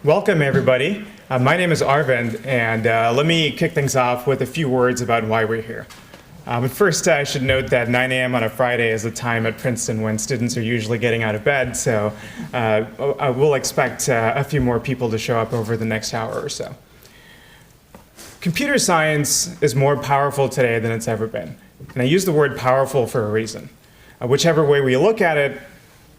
Welcome, everybody. My name is Arvind, and let me kick things off with a few words about why we're here. But first, I should note that 9 a.m. on a Friday is a time at Princeton when students are usually getting out of bed, so I will expect a few more people to show up over the next hour or so. Computer science is more powerful today than it's ever been. And I use the word powerful for a reason. Whichever way we look at it,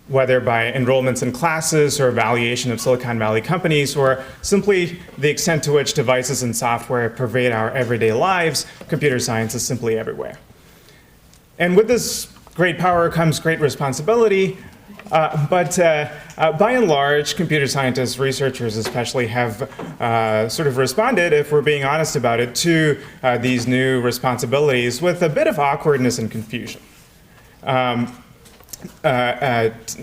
whether by enrollments in classes or evaluation of Silicon Valley companies, or simply the extent to which devices and software pervade our everyday lives, computer science is simply everywhere. And with this great power comes great responsibility, but by and large, computer scientists, researchers especially, have sort of responded, if we're being honest about it, to these new responsibilities with a bit of awkwardness and confusion.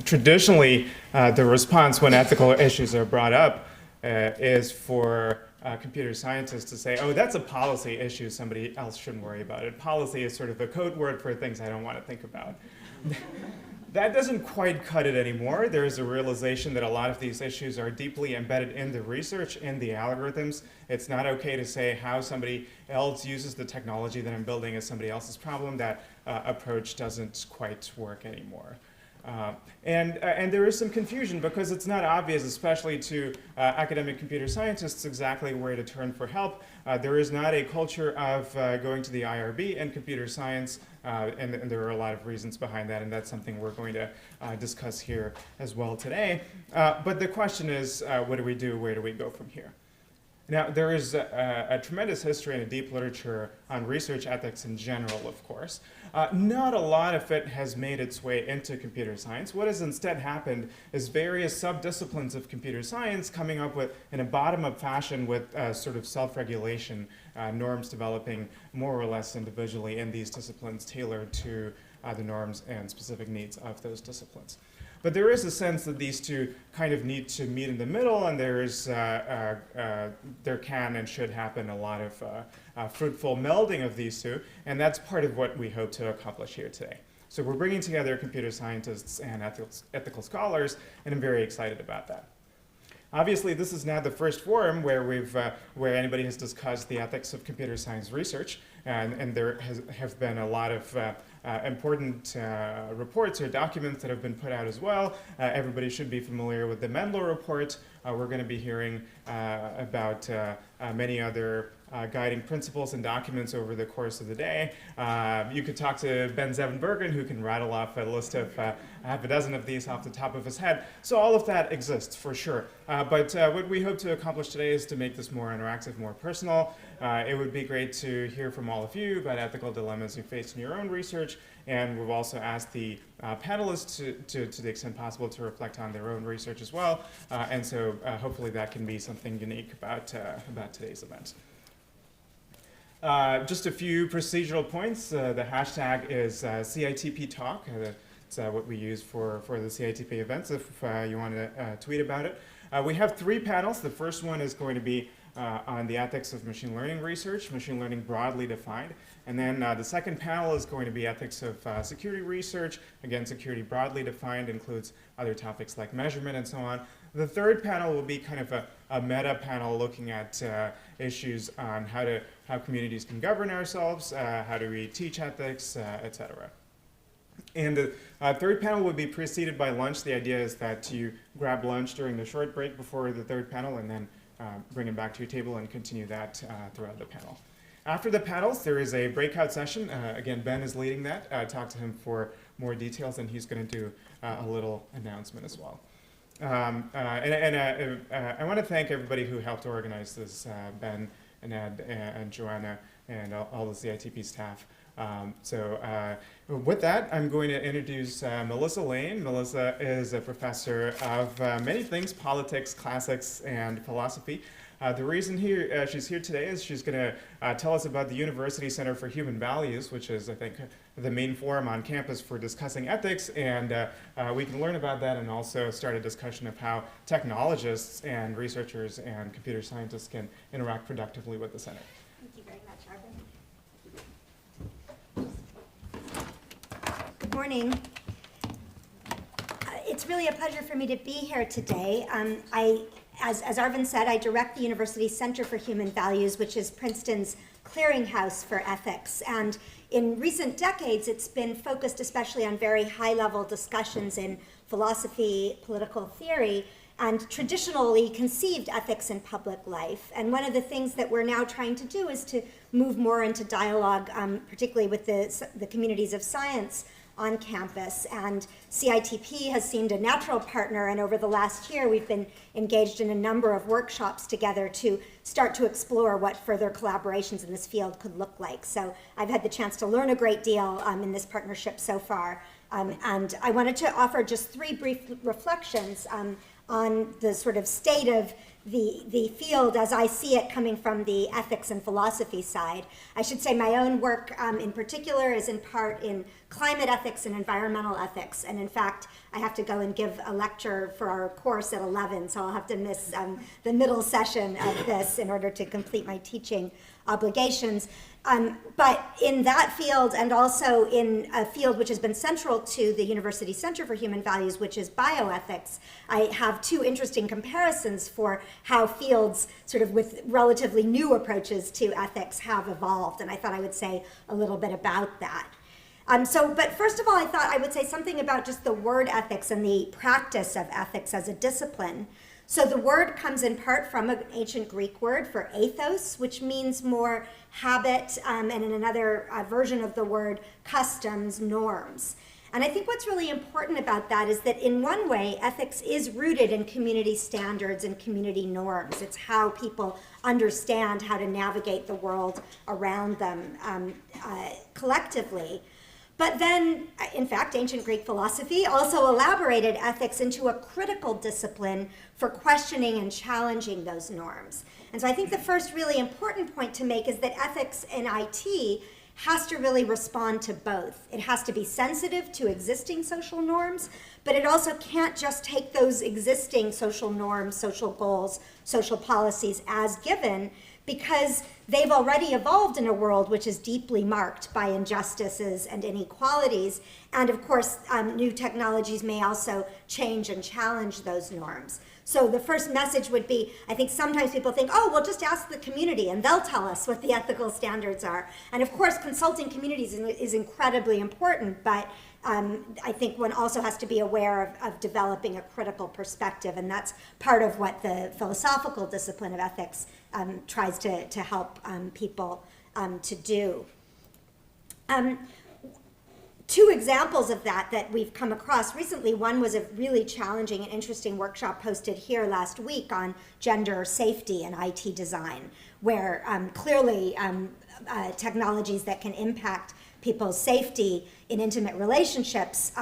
Traditionally, the response when ethical issues are brought up is for computer scientists to say, oh, that's a policy issue, somebody else shouldn't worry about it. Policy is sort of a code word for things I don't want to think about. That doesn't quite cut it anymore. There's a realization that a lot of these issues are deeply embedded in the research, in the algorithms. It's not okay to say how somebody else uses the technology that I'm building as somebody else's problem. That approach doesn't quite work anymore. And there is some confusion because it's not obvious, especially to academic computer scientists, exactly where to turn for help. There is not a culture of going to the IRB in computer science, and there are a lot of reasons behind that, and that's something we're going to discuss here as well today. But the question is, what do we do? Where do we go from here? Now, there is a tremendous history and a deep literature on research ethics in general, of course. Not a lot of it has made its way into computer science. What has instead happened is various subdisciplines of computer science coming up with, in a bottom-up fashion, with sort of self-regulation, norms developing more or less individually in these disciplines tailored to the norms and specific needs of those disciplines. But there is a sense that these two kind of need to meet in the middle, and there can and should happen a lot of fruitful melding of these two, and that's part of what we hope to accomplish here today. So we're bringing together computer scientists and ethical scholars, and I'm very excited about that. Obviously, this is now the first forum where anybody has discussed the ethics of computer science research, and there have been a lot of important reports or documents that have been put out as well. Everybody should be familiar with the Menlo report. We're going to be hearing about many other guiding principles and documents over the course of the day. You could talk to Ben Zevenbergen, who can rattle off a list of half a dozen of these off the top of his head. So all of that exists for sure. But what we hope to accomplish today is to make this more interactive, more personal. It would be great to hear from all of you about ethical dilemmas you face in your own research. And we've also asked the panelists to the extent possible to reflect on their own research as well. And so hopefully that can be something unique about today's event. Just a few procedural points. The hashtag is CITP talk. It's what we use for the CITP events if you want to tweet about it. We have 3 panels. The first one is going to be on the ethics of machine learning research, machine learning broadly defined. And then the second panel is going to be ethics of security research. Again, security broadly defined includes other topics like measurement and so on. The third panel will be kind of a meta panel looking at issues on how communities can govern ourselves, how do we teach ethics, etc. And the third panel will be preceded by lunch. The idea is that you grab lunch during the short break before the third panel and then bring it back to your table and continue that throughout the panel. After the panels, there is a breakout session. Again, Ben is leading that. Talk to him for more details, and he's going to do a little announcement as well. I want to thank everybody who helped organize this, Ben and Ed and Joanna and all the CITP staff. With that, I'm going to introduce Melissa Lane. Melissa is a professor of many things, politics, classics, and philosophy. The reason she's here today is she's going to tell us about the University Center for Human Values, which is, I think, the main forum on campus for discussing ethics. And we can learn about that and also start a discussion of how technologists and researchers and computer scientists can interact productively with the center. Thank you very much, Arvind. Good morning. It's really a pleasure for me to be here today. I as Arvind said, I direct the university's Center for Human Values, which is Princeton's clearinghouse for ethics. And in recent decades, it's been focused especially on very high-level discussions in philosophy, political theory, and traditionally conceived ethics in public life. And one of the things that we're now trying to do is to move more into dialogue, particularly with the communities of science on campus. And CITP has seemed a natural partner, and over the last year we've been engaged in a number of workshops together to start to explore what further collaborations in this field could look like. So I've had the chance to learn a great deal in this partnership so far. And I wanted to offer just 3 brief reflections on the sort of state of the field as I see it coming from the ethics and philosophy side. I should say my own work in particular is in part in climate ethics and environmental ethics. And in fact, I have to go and give a lecture for our course at 11, so I'll have to miss the middle session of this in order to complete my teaching obligations. But in that field, and also in a field which has been central to the University Center for Human Values, which is bioethics, I have 2 interesting comparisons for how fields sort of with relatively new approaches to ethics have evolved. And I thought I would say a little bit about that. But first of all, I thought I would say something about just the word ethics and the practice of ethics as a discipline. So the word comes in part from an ancient Greek word for ethos, which means more habit, and in another version of the word, customs, norms. And I think what's really important about that is that in one way, ethics is rooted in community standards and community norms. It's how people understand how to navigate the world around them collectively. But then, in fact, ancient Greek philosophy also elaborated ethics into a critical discipline for questioning and challenging those norms. And so I think the first really important point to make is that ethics in IT has to really respond to both. It has to be sensitive to existing social norms, but it also can't just take those existing social norms, social goals, social policies as given, because they've already evolved in a world which is deeply marked by injustices and inequalities. And of course, new technologies may also change and challenge those norms. So the first message would be, I think sometimes people think, oh, well, just ask the community and they'll tell us what the ethical standards are. And of course, consulting communities is incredibly important, but I think one also has to be aware of developing a critical perspective, and that's part of what the philosophical discipline of ethics tries to help people to do. 2 examples of that we've come across recently. One was a really challenging and interesting workshop posted here last week on gender safety and IT design, where clearly technologies that can impact people's safety in intimate relationships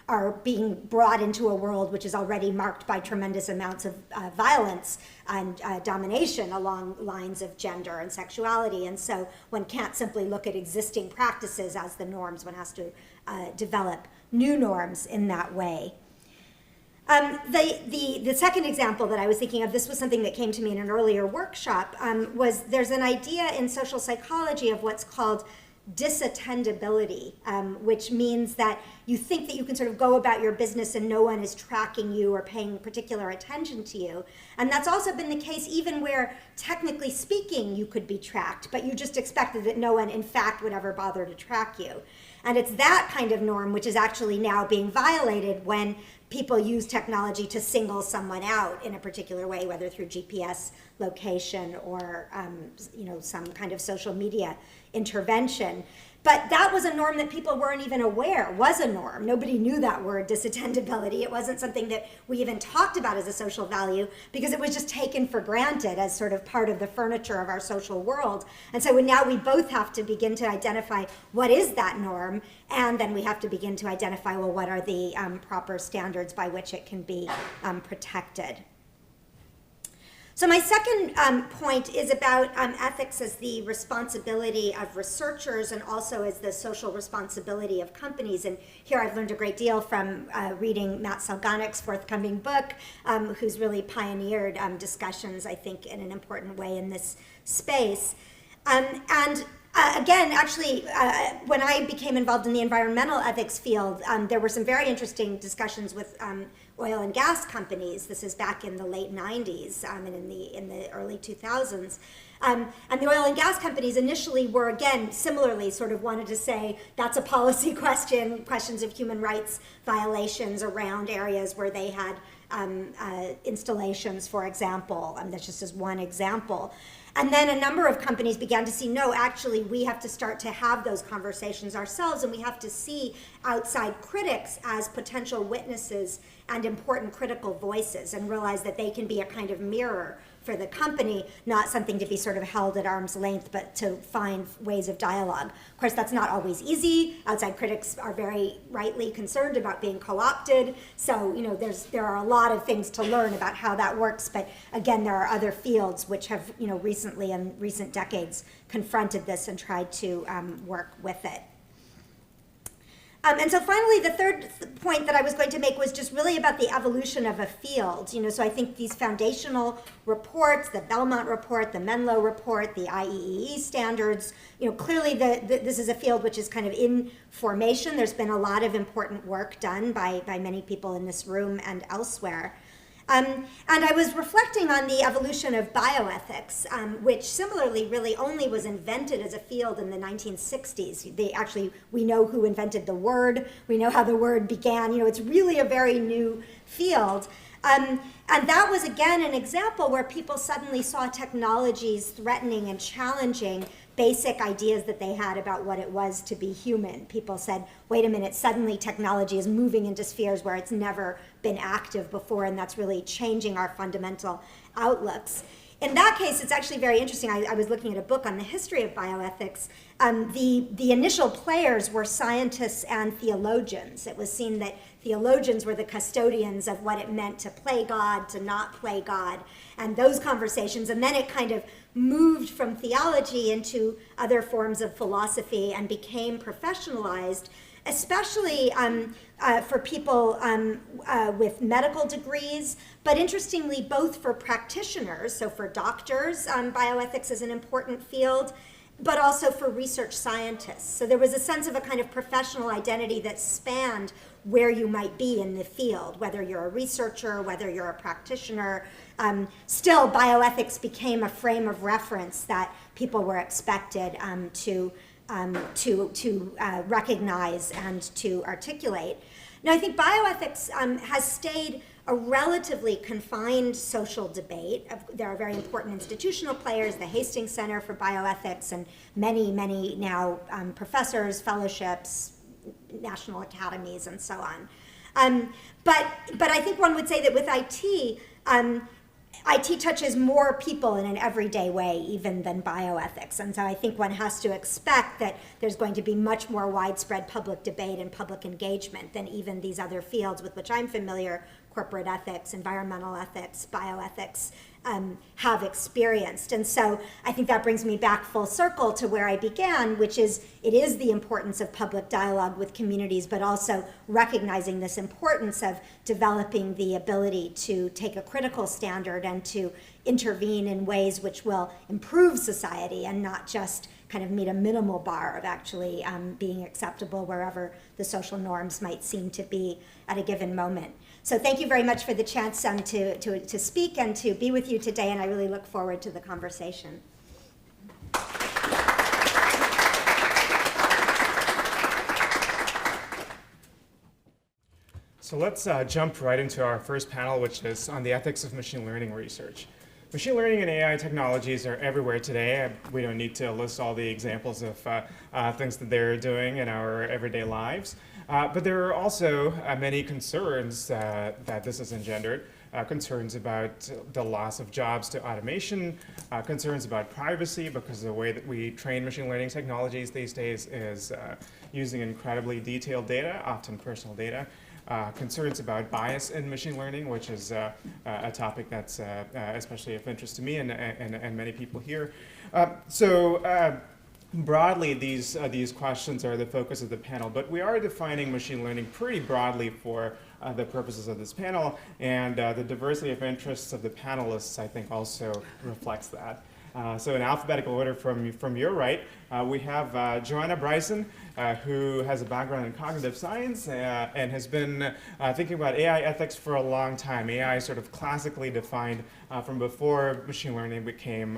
are being brought into a world which is already marked by tremendous amounts of violence and domination along lines of gender and sexuality. And so one can't simply look at existing practices as the norms. One has to develop new norms in that way. The second example that I was thinking of, this was something that came to me in an earlier workshop, was there's an idea in social psychology of what's called disattendability, which means that you think that you can sort of go about your business and no one is tracking you or paying particular attention to you. And that's also been the case even where, technically speaking, you could be tracked, but you just expected that no one, in fact, would ever bother to track you. And it's that kind of norm which is actually now being violated when people use technology to single someone out in a particular way, whether through GPS location or some kind of social media intervention. But that was a norm that people weren't even aware was a norm. Nobody knew that word, disattendability. It wasn't something that we even talked about as a social value because it was just taken for granted as sort of part of the furniture of our social world. And so now we both have to begin to identify what is that norm, and then we have to begin to identify, well, what are the proper standards by which it can be protected. So my second point is about ethics as the responsibility of researchers and also as the social responsibility of companies. And here I've learned a great deal from reading Matt Salganik's forthcoming book, who's really pioneered discussions, I think, in an important way in this space. Again, actually, when I became involved in the environmental ethics field, there were some very interesting discussions with oil and gas companies. This is back in the late 90s and in the early 2000s. And the oil and gas companies initially were, again, similarly sort of wanted to say that's a policy question, questions of human rights violations around areas where they had installations, for example. That's just as one example. And then a number of companies began to see, no, actually, we have to start to have those conversations ourselves, and we have to see outside critics as potential witnesses and important critical voices, and realize that they can be a kind of mirror for the company, not something to be sort of held at arm's length, but to find ways of dialogue. Of course, that's not always easy. Outside critics are very rightly concerned about being co-opted. So, you know, there are a lot of things to learn about how that works. But again, there are other fields which have, you know, recently in recent decades confronted this and tried to work with it. And so finally, the third point that I was going to make was just really about the evolution of a field. You know, so I think these foundational reports, the Belmont report, the Menlo report, the IEEE standards, you know, clearly this is a field which is kind of in formation. There's been a lot of important work done by many people in this room and elsewhere. And I was reflecting on the evolution of bioethics, which similarly really only was invented as a field in the 1960s. We know who invented the word. We know how the word began. You know, it's really a very new field. And that was, again, an example where people suddenly saw technologies threatening and challenging basic ideas that they had about what it was to be human. People said, wait a minute, suddenly technology is moving into spheres where it's never been active before, and that's really changing our fundamental outlooks. In that case, it's actually very interesting. I was looking at a book on the history of bioethics. The initial players were scientists and theologians. It was seen that theologians were the custodians of what it meant to play God, to not play God, and those conversations. And then it kind of moved from theology into other forms of philosophy and became professionalized, especially for people with medical degrees, but interestingly, both for practitioners, so for doctors, bioethics is an important field, but also for research scientists. So there was a sense of a kind of professional identity that spanned where you might be in the field, whether you're a researcher, whether you're a practitioner. Still, bioethics became a frame of reference that people were expected to recognize and to articulate. Now, I think bioethics has stayed a relatively confined social debate. There are very important institutional players, the Hastings Center for Bioethics, and many now professors, fellowships, national academies, and so on. But I think one would say that with IT, IT touches more people in an everyday way even than bioethics. And so I think one has to expect that there's going to be much more widespread public debate and public engagement than even these other fields with which I'm familiar, corporate ethics, environmental ethics, bioethics, have experienced. And so I think that brings me back full circle to where I began, which is it is the importance of public dialogue with communities, but also recognizing this importance of developing the ability to take a critical standard and to intervene in ways which will improve society and not just kind of meet a minimal bar of actually being acceptable wherever the social norms might seem to be at a given moment. So thank you very much for the chance to speak and to be with you today, and I really look forward to the conversation. So let's jump right into our first panel, which is on the ethics of machine learning research. Machine learning and AI technologies are everywhere today. We don't need to list all the examples of things that they're doing in our everyday lives. But there are also many concerns that this has engendered. Concerns about the loss of jobs to automation, concerns about privacy because the way that we train machine learning technologies these days is using incredibly detailed data, often personal data. Concerns about bias in machine learning, which is a topic that's especially of interest to me and many people here. Broadly, these questions are the focus of the panel, but we are defining machine learning pretty broadly for the purposes of this panel, and the diversity of interests of the panelists, I think, also reflects that. So in alphabetical order from your right, we have Joanna Bryson, who has a background in cognitive science and has been thinking about AI ethics for a long time. AI is sort of classically defined from before machine learning became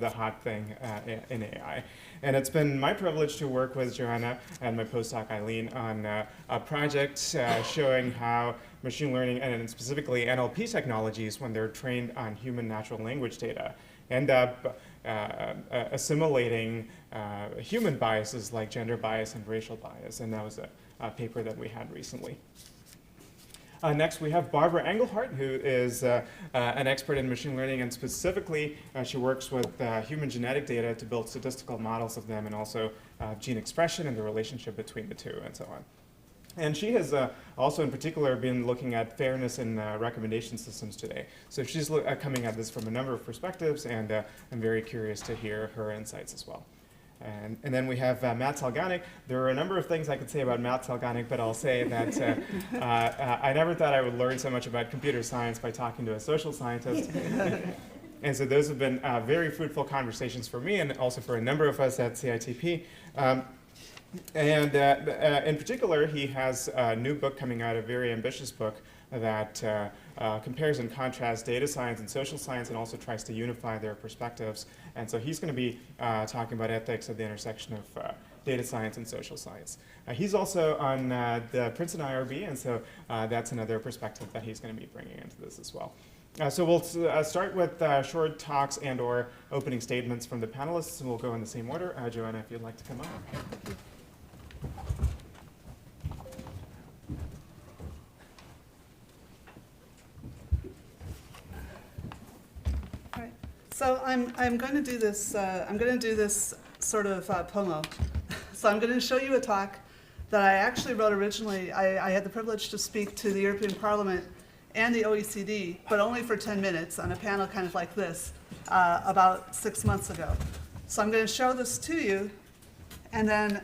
the hot thing in AI. And it's been my privilege to work with Joanna and my postdoc Eileen on a project showing how machine learning and specifically NLP technologies, when they're trained on human natural language data, end up assimilating human biases like gender bias and racial bias. And that was a paper that we had recently. Next, we have Barbara Engelhardt, who is an expert in machine learning, and specifically, she works with human genetic data to build statistical models of them and also gene expression and the relationship between the two and so on. And she has also in particular been looking at fairness in recommendation systems today. So she's coming at this from a number of perspectives, and I'm very curious to hear her insights as well. And then we have Matt Salganik. There are a number of things I could say about Matt Salganik, but I'll say that I never thought I would learn so much about computer science by talking to a social scientist. And so those have been very fruitful conversations for me and also for a number of us at CITP. And in particular, he has a new book coming out, a very ambitious book that compares and contrasts data science and social science and also tries to unify their perspectives. And so he's going to be talking about ethics at the intersection of data science and social science. He's also on the Princeton IRB, and so that's another perspective that he's going to be bringing into this as well. So we'll start with short talks and or opening statements from the panelists, and we'll go in the same order. Joanna, if you'd like to come up. So I'm going to do this. I'm going to do this sort of promo. So I'm going to show you a talk that I actually wrote originally. I had the privilege to speak to the European Parliament and the OECD, but only for 10 minutes on a panel kind of like this about 6 months ago. So I'm going to show this to you, and then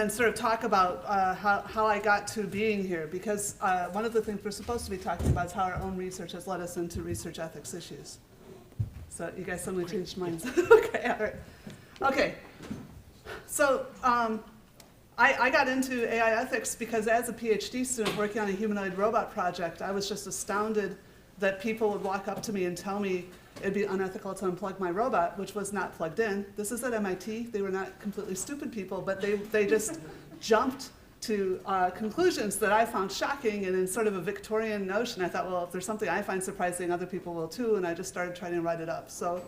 sort of talk about how I got to being here, because one of the things we're supposed to be talking about is how our own research has led us into research ethics issues. So you guys suddenly changed minds. Okay, all right. Okay, so I got into AI ethics because as a PhD student working on a humanoid robot project, I was just astounded that people would walk up to me and tell me it'd be unethical to unplug my robot, which was not plugged in. This is at MIT. They were not completely stupid people, but they just jumped to conclusions that I found shocking, and in sort of a Victorian notion, I thought, well, if there's something I find surprising, other people will too, and I just started trying to write it up. So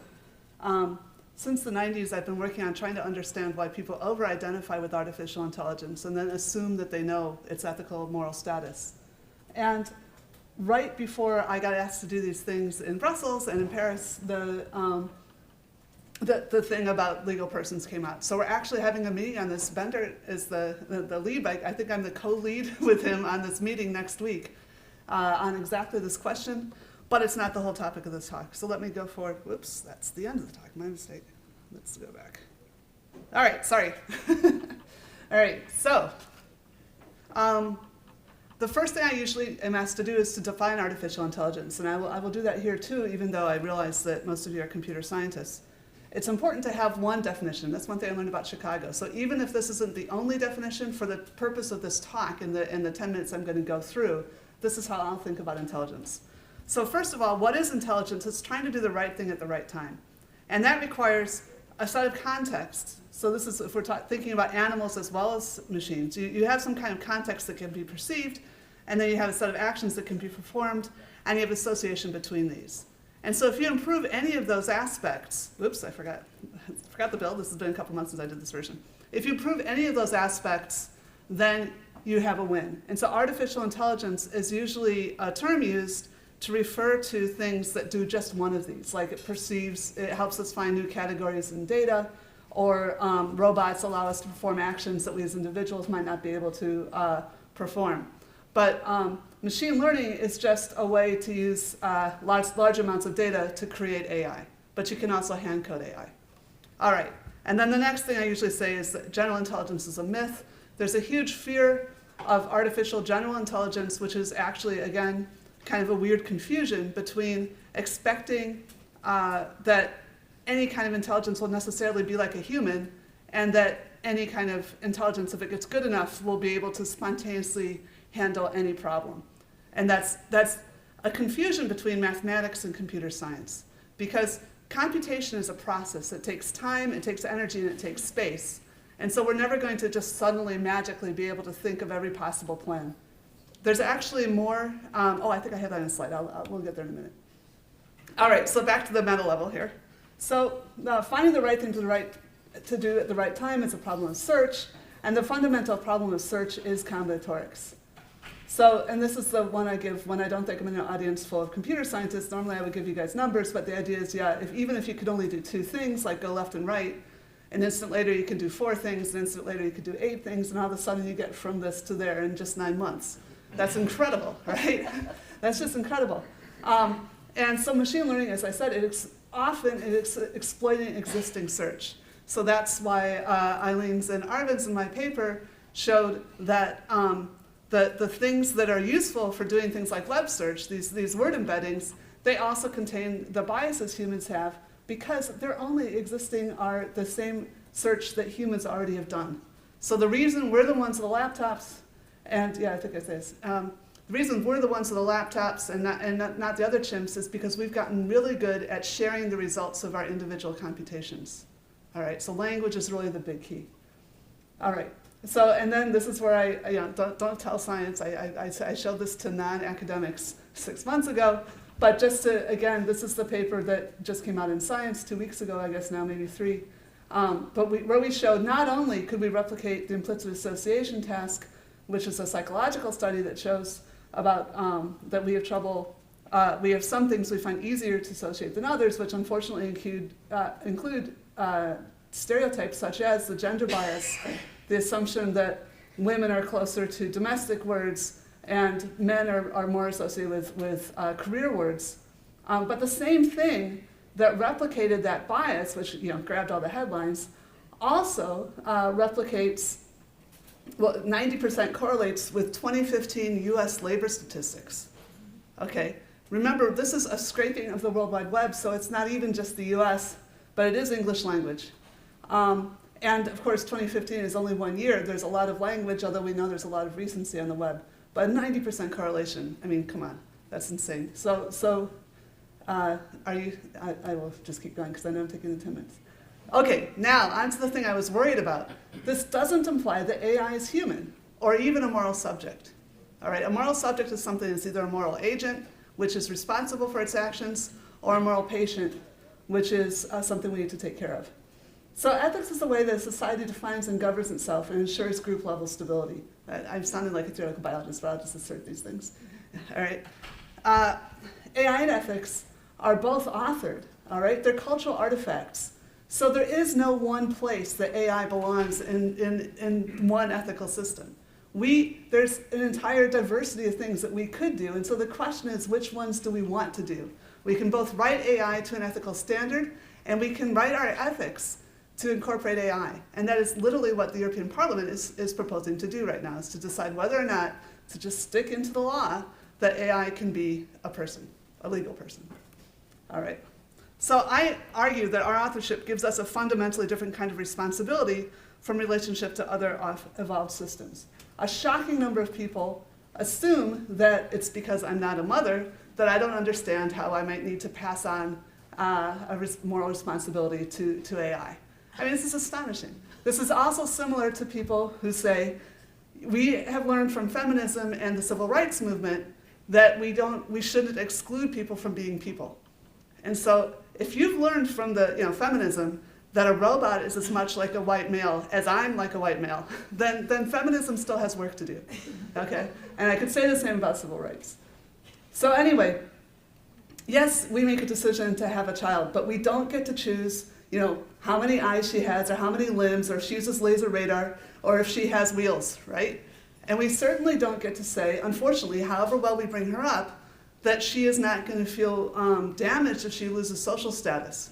since the 90s, I've been working on trying to understand why people over-identify with artificial intelligence and then assume that they know its ethical, moral status. And right before I got asked to do these things in Brussels and in Paris, the thing about legal persons came out. So we're actually having a meeting on this. Bender is the lead. I think I'm the co-lead with him on this meeting next week on exactly this question, but it's not the whole topic of this talk. So let me go forward. Whoops, that's the end of the talk, my mistake. Let's go back. All right, sorry. All right, so the first thing I usually am asked to do is to define artificial intelligence, and I will do that here too, even though I realize that most of you are computer scientists. It's important to have one definition. That's one thing I learned about Chicago. So even if this isn't the only definition, for the purpose of this talk in the 10 minutes I'm going to go through, this is how I'll think about intelligence. So first of all, what is intelligence? It's trying to do the right thing at the right time. And that requires a set of context. So this is if we're thinking about animals as well as machines. You have some kind of context that can be perceived, and then you have a set of actions that can be performed, and you have association between these. And so if you improve any of those aspects, whoops, I forgot the bill. This has been a couple months since I did this version. If you improve any of those aspects, then you have a win. And so artificial intelligence is usually a term used to refer to things that do just one of these, like it helps us find new categories in data, or robots allow us to perform actions that we as individuals might not be able to perform. But machine learning is just a way to use large amounts of data to create AI, but you can also hand code AI. All right, and then the next thing I usually say is that general intelligence is a myth. There's a huge fear of artificial general intelligence, which is actually, again, kind of a weird confusion between expecting that any kind of intelligence will necessarily be like a human, and that any kind of intelligence, if it gets good enough, will be able to spontaneously handle any problem. And that's a confusion between mathematics and computer science, because computation is a process. It takes time, it takes energy, and it takes space. And so we're never going to just suddenly, magically be able to think of every possible plan. There's actually more, I think I have that in a slide. We'll get there in a minute. All right, so back to the meta level here. So finding the right thing to do at the right time is a problem of search, and the fundamental problem of search is combinatorics. So, and this is the one I give when I don't think I'm in an audience full of computer scientists. Normally I would give you guys numbers, but the idea is, even if you could only do 2 things, like go left and right, an instant later you can do 4 things, an instant later you could do 8 things, and all of a sudden you get from this to there in just 9 months. That's incredible, right? That's just incredible. And so machine learning, as I said, it's exploiting existing search. So that's why Eileen's and Arvid's in my paper showed that the things that are useful for doing things like web search, these word embeddings, they also contain the biases humans have, because they're only existing are the same search that humans already have done. So the reason we're the ones with the laptops, and I think I say this, the reason we're the ones with the laptops and not the other chimps is because we've gotten really good at sharing the results of our individual computations. All right, so language is really the big key. All right, so, and then this is where I don't tell science. I showed this to non-academics 6 months ago, but just to, again, this is the paper that just came out in Science 2 weeks ago, I guess now, maybe 3. Where we showed not only could we replicate the implicit association task, which is a psychological study that shows about that we have trouble, we have some things we find easier to associate than others, which unfortunately include stereotypes such as the gender bias, the assumption that women are closer to domestic words and men are more associated with career words. But the same thing that replicated that bias, which grabbed all the headlines, also replicates, 90% correlates with 2015 US labor statistics. Okay, remember this is a scraping of the World Wide Web, so it's not even just the US, but it is English language. And of course 2015 is only 1 year. There's a lot of language, although we know there's a lot of recency on the web. But 90% correlation, I mean, come on, that's insane. So I will just keep going because I know I'm taking the 10 minutes. Okay, now on to the thing I was worried about. This doesn't imply that AI is human or even a moral subject. All right, a moral subject is something that's either a moral agent, which is responsible for its actions, or a moral patient, which is something we need to take care of. So ethics is the way that society defines and governs itself and ensures group level stability. I'm sounding like a theoretical biologist, but I'll just assert these things. All right. AI and ethics are both authored, all right? They're cultural artifacts. So there is no one place that AI belongs in one ethical system. There's an entire diversity of things that we could do, and so the question is, which ones do we want to do? We can both write AI to an ethical standard, and we can write our ethics to incorporate AI. And that is literally what the European Parliament is proposing to do right now, is to decide whether or not to just stick into the law that AI can be a person, a legal person. All right. So I argue that our authorship gives us a fundamentally different kind of responsibility from relationship to other evolved systems. A shocking number of people assume that it's because I'm not a mother that I don't understand how I might need to pass on moral responsibility to AI. I mean, this is astonishing. This is also similar to people who say, we have learned from feminism and the civil rights movement that we shouldn't exclude people from being people. And so if you've learned from the feminism that a robot is as much like a white male as I'm like a white male, then feminism still has work to do, okay? And I could say the same about civil rights. So anyway, yes, we make a decision to have a child, but we don't get to choose how many eyes she has, or how many limbs, or if she uses laser radar, or if she has wheels, right? And we certainly don't get to say, unfortunately, however well we bring her up, that she is not going to feel damaged if she loses social status,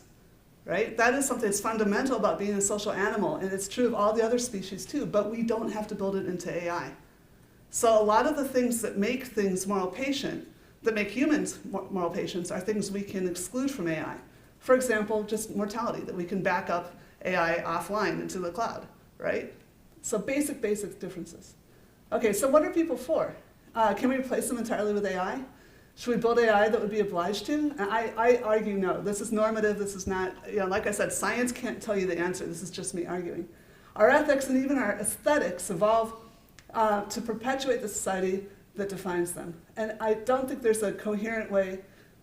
right? That is something that's fundamental about being a social animal, and it's true of all the other species too, but we don't have to build it into AI. So a lot of the things that make things moral patient, that make humans moral patients, are things we can exclude from AI. For example, just mortality, that we can back up AI offline into the cloud, right? So basic differences. Okay, so what are people for? Can we replace them entirely with AI? Should we build AI that would be obliged to? And I argue no. This is normative. This is not, like I said, science can't tell you the answer. This is just me arguing. Our ethics and even our aesthetics evolve to perpetuate the society that defines them. And I don't think there's a coherent way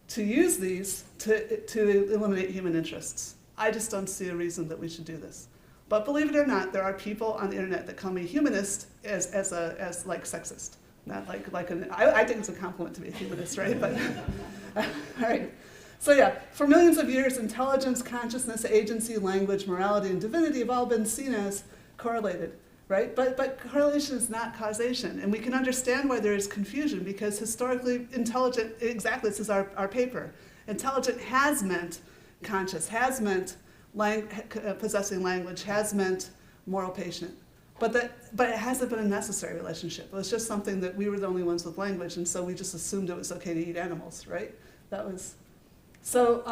to use these to eliminate human interests. I just don't see a reason that we should do this. But believe it or not, there are people on the internet that call me humanist as like sexist. Not I think it's a compliment to be a humanist, right? But all right. So yeah, for millions of years, intelligence, consciousness, agency, language, morality, and divinity have all been seen as correlated, right? But correlation is not causation, and we can understand why there is confusion because historically, intelligent, exactly, this is our paper. Intelligent has meant conscious, has meant possessing language, has meant moral patient. But it hasn't been a necessary relationship. It was just something that we were the only ones with language, and so we just assumed it was okay to eat animals, right? That was so.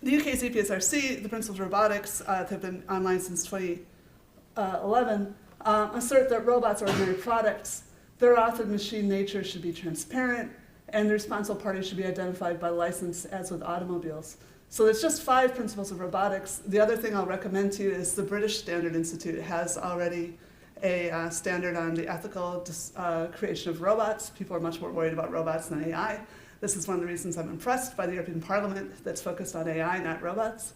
The UK's EPSRC, the Principles of Robotics, have been online since 2011, assert that robots are ordinary products. Their authored machine nature should be transparent, and the responsible parties should be identified by license, as with automobiles. So there's just 5 principles of robotics. The other thing I'll recommend to you is the British Standard Institute has already a standard on the ethical creation of robots. People are much more worried about robots than AI. This is one of the reasons I'm impressed by the European Parliament that's focused on AI, not robots.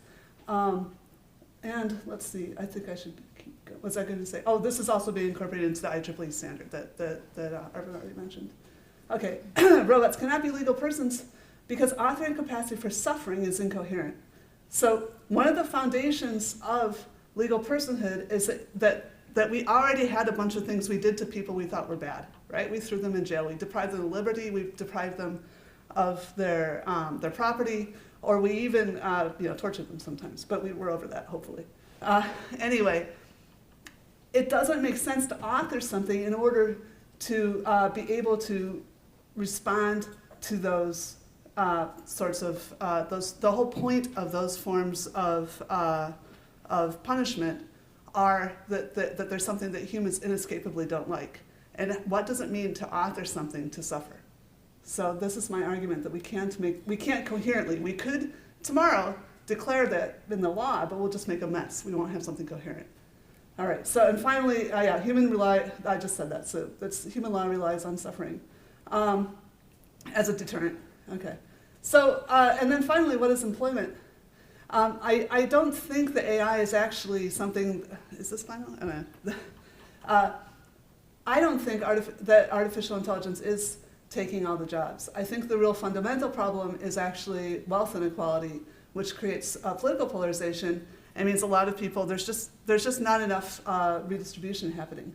And let's see, I think I should keep going. What was I going to say? Oh, this is also being incorporated into the IEEE standard that Arvin already mentioned. Okay, robots cannot be legal persons because authoring capacity for suffering is incoherent. So one of the foundations of legal personhood is that we already had a bunch of things we did to people we thought were bad, right? We threw them in jail. We deprived them of liberty. We deprived them of their property, or we even tortured them sometimes. But we're over that, hopefully. Anyway, it doesn't make sense to author something in order to be able to respond to those sorts of the whole point of those forms of punishment are that there's something that humans inescapably don't like. And what does it mean to author something to suffer? So this is my argument that we can't coherently. We could tomorrow declare that in the law, but we'll just make a mess. We won't have something coherent. All right. So and finally, I just said that. So human law relies on suffering as a deterrent. Okay. So and then finally, what is employment? I don't think that AI is actually something. Is this final? I don't think that artificial intelligence is taking all the jobs. I think the real fundamental problem is actually wealth inequality, which creates political polarization and means a lot of people, there's just not enough redistribution happening.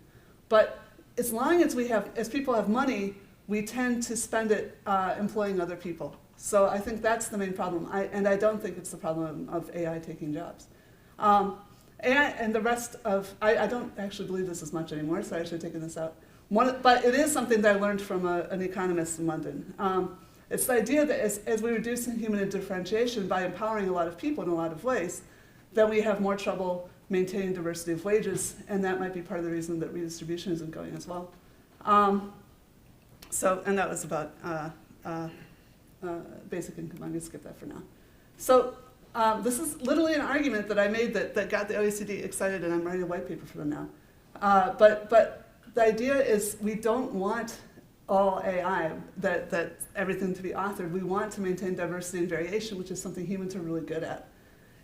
But as long as people have money, we tend to spend it employing other people. So I think that's the main problem. And I don't think it's the problem of AI taking jobs. AI and the rest of, I don't actually believe this as much anymore, so I should have taken this out. But it is something that I learned from an economist in London. It's the idea that as we reduce human differentiation by empowering a lot of people in a lot of ways, then we have more trouble maintaining diversity of wages, and that might be part of the reason that redistribution isn't going as well. And that was about basic income. I'm going to skip that for now. So this is literally an argument that I made that got the OECD excited, and I'm writing a white paper for them now. But the idea is we don't want all AI, that everything to be authored. We want to maintain diversity and variation, which is something humans are really good at.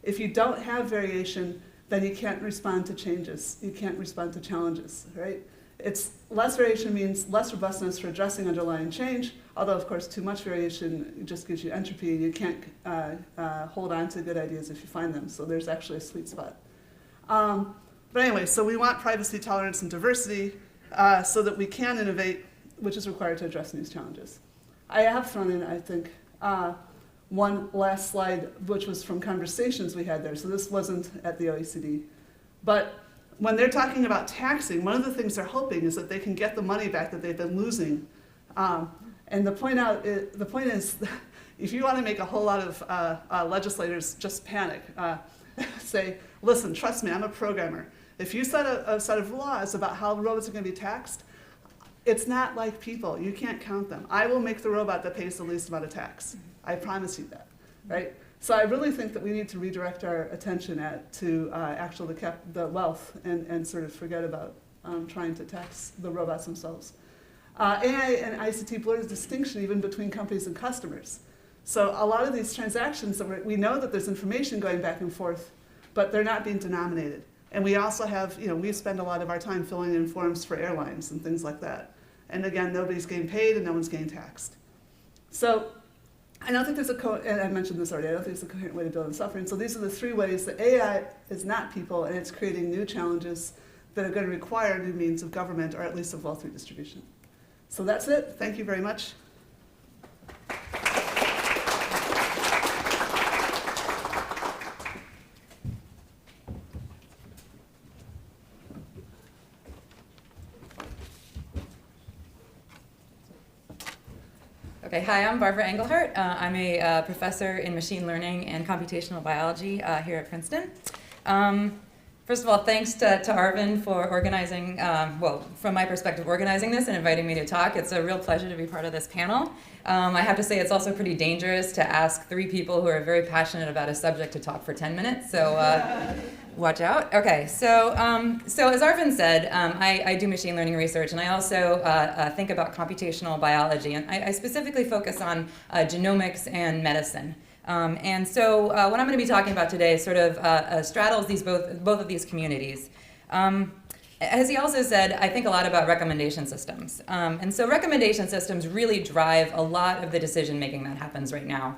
If you don't have variation, then you can't respond to changes. You can't respond to challenges, right? Less variation means less robustness for addressing underlying change, although of course too much variation just gives you entropy. You can't hold on to good ideas if you find them, so there's actually a sweet spot. But anyway, so we want privacy, tolerance, and diversity so that we can innovate, which is required to address these challenges. I have thrown in, I think, one last slide, which was from conversations we had there. So this wasn't at the OECD. But when they're talking about taxing, one of the things they're hoping is that they can get the money back that they've been losing. And the point is, if you want to make a whole lot of legislators just panic, say, listen, trust me, I'm a programmer. If you set a set of laws about how robots are going to be taxed, it's not like people. You can't count them. I will make the robot that pays the least amount of tax. I promise you that, right? So I really think that we need to redirect our attention to actually the wealth and sort of forget about trying to tax the robots themselves. AI and ICT blurs distinction even between companies and customers. So a lot of these transactions, we know that there's information going back and forth, but they're not being denominated. And we also have, we spend a lot of our time filling in forms for airlines and things like that. And again, nobody's getting paid and no one's getting taxed. So I don't think there's and I mentioned this already, I don't think there's a coherent way to build in suffering. So these are the three ways that AI is not people, and it's creating new challenges that are going to require new means of government, or at least of wealth redistribution. So that's it. Thank you very much. Okay, hi, I'm Barbara Engelhardt. I'm a professor in machine learning and computational biology here at Princeton. First of all, thanks to Arvind for organizing, from my perspective, organizing this and inviting me to talk. It's a real pleasure to be part of this panel. I have to say it's also pretty dangerous to ask three people who are very passionate about a subject to talk for 10 minutes, so watch out. Okay, so as Arvind said, I do machine learning research, and I also think about computational biology, and I specifically focus on genomics and medicine. And so what I'm going to be talking about today sort of straddles both of these communities. As he also said, I think a lot about recommendation systems. And so recommendation systems really drive a lot of the decision making that happens right now.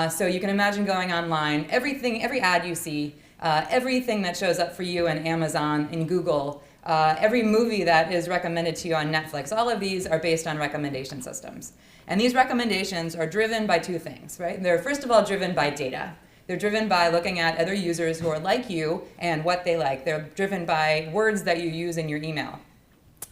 So you can imagine going online, every ad you see, everything that shows up for you in Amazon, in Google, every movie that is recommended to you on Netflix, all of these are based on recommendation systems. And these recommendations are driven by two things, right? They're first of all driven by data. They're driven by looking at other users who are like you and what they like. They're driven by words that you use in your email.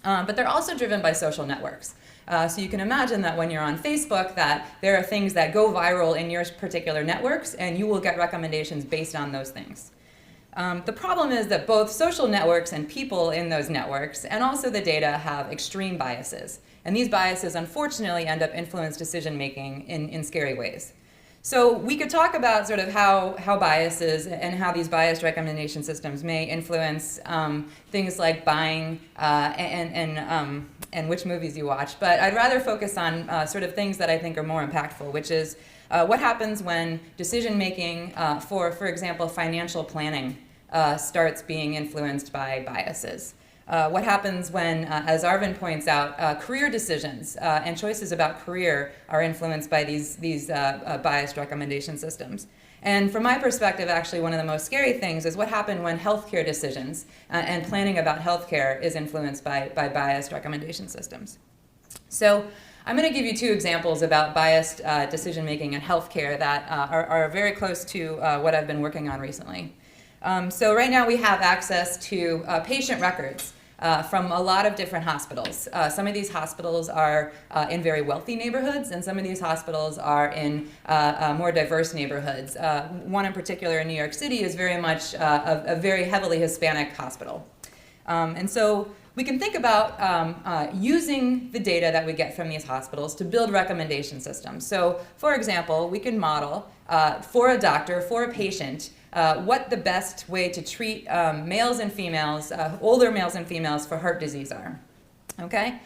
But they're also driven by social networks. So you can imagine that when you're on Facebook, that there are things that go viral in your particular networks, and you will get recommendations based on those things. The problem is that both social networks and people in those networks, and also the data, have extreme biases. And these biases, unfortunately, end up influencing decision-making in scary ways. So we could talk about sort of how biases and how these biased recommendation systems may influence things like buying and which movies you watch. But I'd rather focus on sort of things that I think are more impactful, which is what happens when decision-making for example, financial planning starts being influenced by biases. What happens when, as Arvind points out, career decisions and choices about career are influenced by these biased recommendation systems. And from my perspective, actually, one of the most scary things is what happened when healthcare decisions and planning about healthcare is influenced by biased recommendation systems. So I'm going to give you two examples about biased decision-making in healthcare that are very close to what I've been working on recently. So right now we have access to patient records from a lot of different hospitals. Some of these hospitals are in very wealthy neighborhoods, and some of these hospitals are in more diverse neighborhoods. One in particular in New York City is very much a very heavily Hispanic hospital. And so we can think about using the data that we get from these hospitals to build recommendation systems. So, for example, we can model for a doctor, for a patient, what the best way to treat males and females, older males and females, for heart disease are. Okay?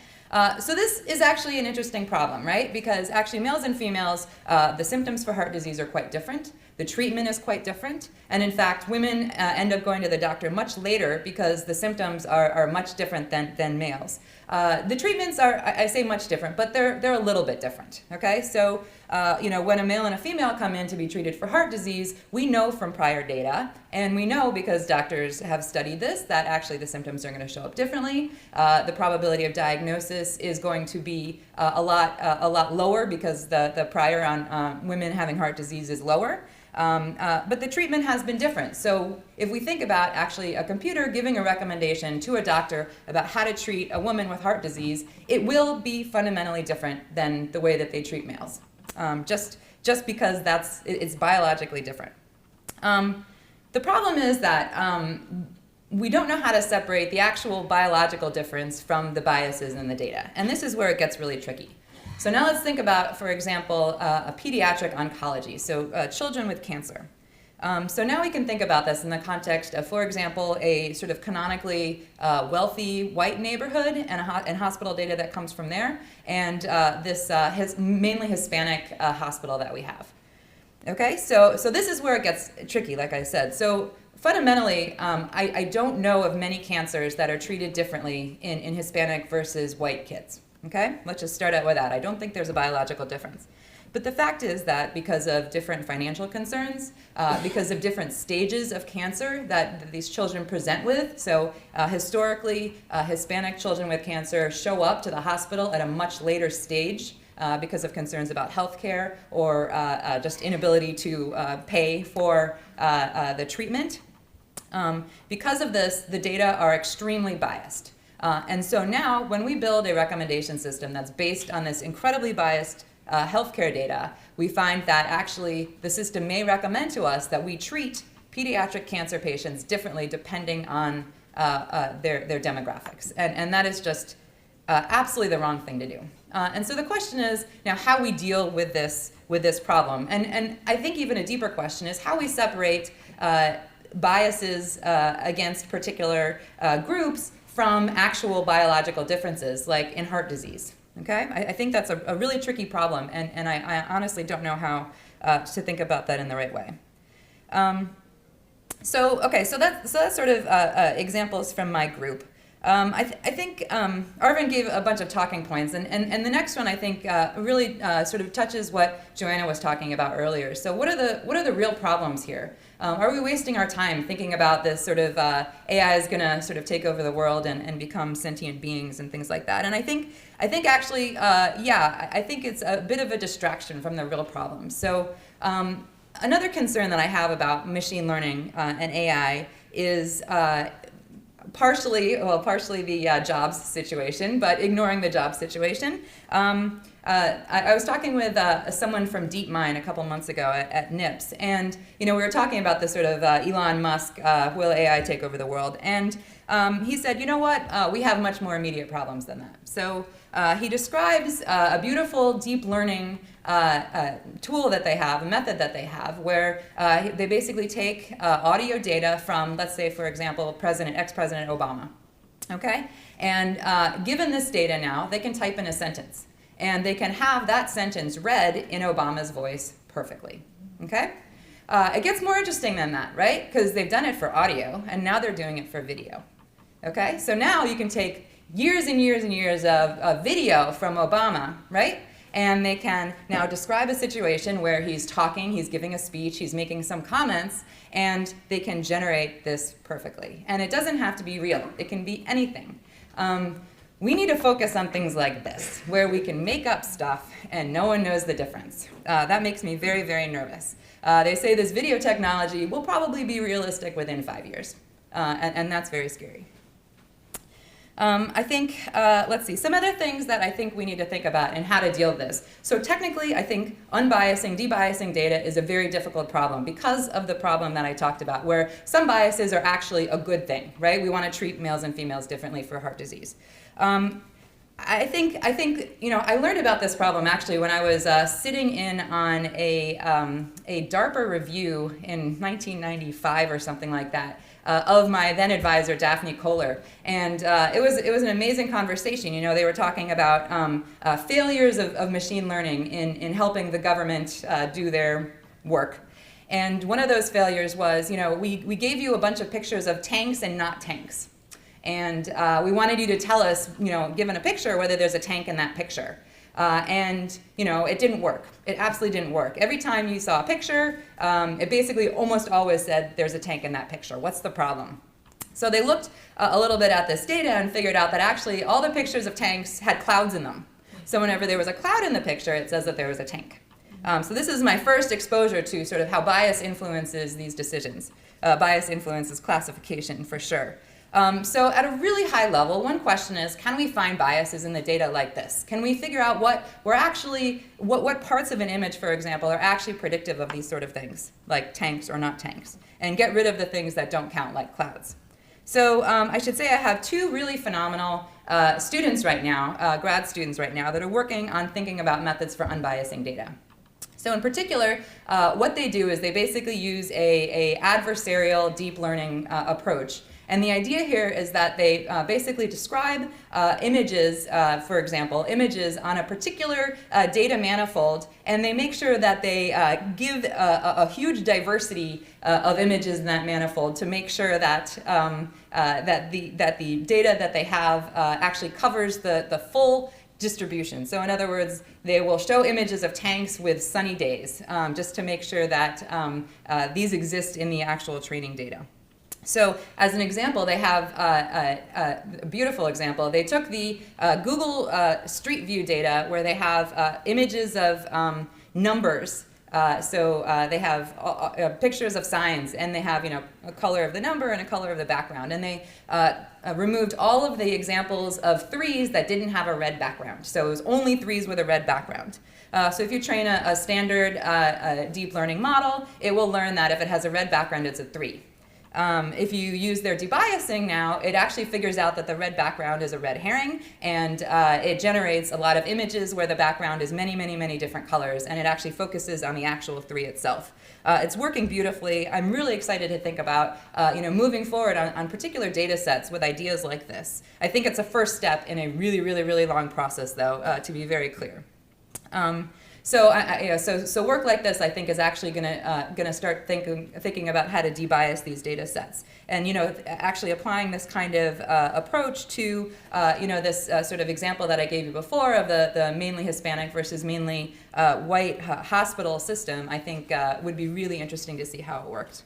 So this is actually an interesting problem, right? Because actually males and females, the symptoms for heart disease are quite different. The treatment is quite different. And in fact, women end up going to the doctor much later because the symptoms are much different than males. The treatments are, I say much different, but they're a little bit different, okay? So, when a male and a female come in to be treated for heart disease, we know from prior data, and we know because doctors have studied this, that actually the symptoms are going to show up differently. The probability of diagnosis is going to be a lot lower because the prior on women having heart disease is lower. But the treatment has been different. So if we think about actually a computer giving a recommendation to a doctor about how to treat a woman with heart disease, it will be fundamentally different than the way that they treat males. Just just because it's biologically different. The problem is that we don't know how to separate the actual biological difference from the biases in the data. And this is where it gets really tricky. So now let's think about, for example, a pediatric oncology, so children with cancer. So now we can think about this in the context of, for example, a sort of canonically wealthy white neighborhood and hospital data that comes from there, and this mainly Hispanic hospital that we have. Okay, so this is where it gets tricky, like I said. So fundamentally, I don't know of many cancers that are treated differently in Hispanic versus white kids. Okay, let's just start out with that. I don't think there's a biological difference. But the fact is that because of different financial concerns, because of different stages of cancer that these children present with, so historically, Hispanic children with cancer show up to the hospital at a much later stage because of concerns about health care or just inability to pay for the treatment. Because of this, the data are extremely biased. And so now, when we build a recommendation system that's based on this incredibly biased healthcare data, we find that actually the system may recommend to us that we treat pediatric cancer patients differently depending on their demographics. And that is just absolutely the wrong thing to do. And so the question is now how we deal with this problem. And I think even a deeper question is how we separate biases against particular groups from actual biological differences, like in heart disease. Okay, I think that's a really tricky problem, and I honestly don't know how to think about that in the right way. So that's sort of examples from my group. I think Arvind gave a bunch of talking points, and the next one I think really sort of touches what Joanna was talking about earlier. So what are the real problems here? Are we wasting our time thinking about this sort of AI is going to sort of take over the world and become sentient beings and things like that? And I think actually, I think it's a bit of a distraction from the real problems. So another concern that I have about machine learning and AI is partially the jobs situation, but ignoring the job situation. I was talking with someone from DeepMind a couple months ago at NIPS, and we were talking about this sort of Elon Musk, will AI take over the world? And he said, you know what, we have much more immediate problems than that. So he describes a beautiful deep learning tool that they have, a method that they have, where they basically take audio data from, let's say, for example, ex-President Obama. Okay? And given this data now, they can type in a sentence. And they can have that sentence read in Obama's voice perfectly. Okay? It gets more interesting than that, right? Because they've done it for audio, and now they're doing it for video. Okay? So now you can take years and years and years of video from Obama, right? And they can now describe a situation where he's talking, he's giving a speech, he's making some comments, and they can generate this perfectly. And it doesn't have to be real. It can be anything. We need to focus on things like this, where we can make up stuff and no one knows the difference. That makes me very, very nervous. They say this video technology will probably be realistic within 5 years, and that's very scary. I think, let's see, some other things that I think we need to think about and how to deal with this. So technically, I think unbiasing, debiasing data is a very difficult problem because of the problem that I talked about, where some biases are actually a good thing, right? We want to treat males and females differently for heart disease. I think I learned about this problem actually when I was sitting in on a DARPA review in 1995 or something like that. Of my then advisor, Daphne Kohler. And it was an amazing conversation. They were talking about failures of machine learning in helping the government do their work. And one of those failures was, we gave you a bunch of pictures of tanks and not tanks. And we wanted you to tell us, given a picture, whether there's a tank in that picture. And it didn't work. It absolutely didn't work. Every time you saw a picture, it basically almost always said there's a tank in that picture. What's the problem? So they looked a little bit at this data and figured out that actually all the pictures of tanks had clouds in them. So whenever there was a cloud in the picture, it says that there was a tank. So this is my first exposure to sort of how bias influences these decisions. Bias influences classification for sure. So at a really high level, one question is, can we find biases in the data like this? Can we figure out what parts of an image, for example, are actually predictive of these sort of things, like tanks or not tanks, and get rid of the things that don't count, like clouds? So I should say I have two really phenomenal students right now, grad students right now, that are working on thinking about methods for unbiasing data. So in particular, what they do is they basically use a adversarial deep learning approach. And the idea here is that they basically describe images, for example, images on a particular data manifold, and they make sure that they give a huge diversity of images in that manifold to make sure that that the data that they have actually covers the full distribution. So in other words, they will show images of tanks with sunny days, just to make sure that these exist in the actual training data. So as an example, they have a beautiful example. They took the Google Street View data where they have images of numbers. They have pictures of signs, and they have a color of the number and a color of the background. And they removed all of the examples of threes that didn't have a red background. So it was only threes with a red background. So if you train a standard deep learning model, it will learn that if it has a red background, it's a 3. If you use their debiasing now, it actually figures out that the red background is a red herring, and it generates a lot of images where the background is many, many, many different colors, and it actually focuses on the actual 3 itself. It's working beautifully. I'm really excited to think about moving forward on particular data sets with ideas like this. I think it's a first step in a really, really, really long process, though, to be very clear. So work like this, I think, is actually gonna start thinking about how to debias these data sets, and actually applying this kind of approach to this sort of example that I gave you before of the mainly Hispanic versus mainly white hospital system. I think would be really interesting to see how it worked.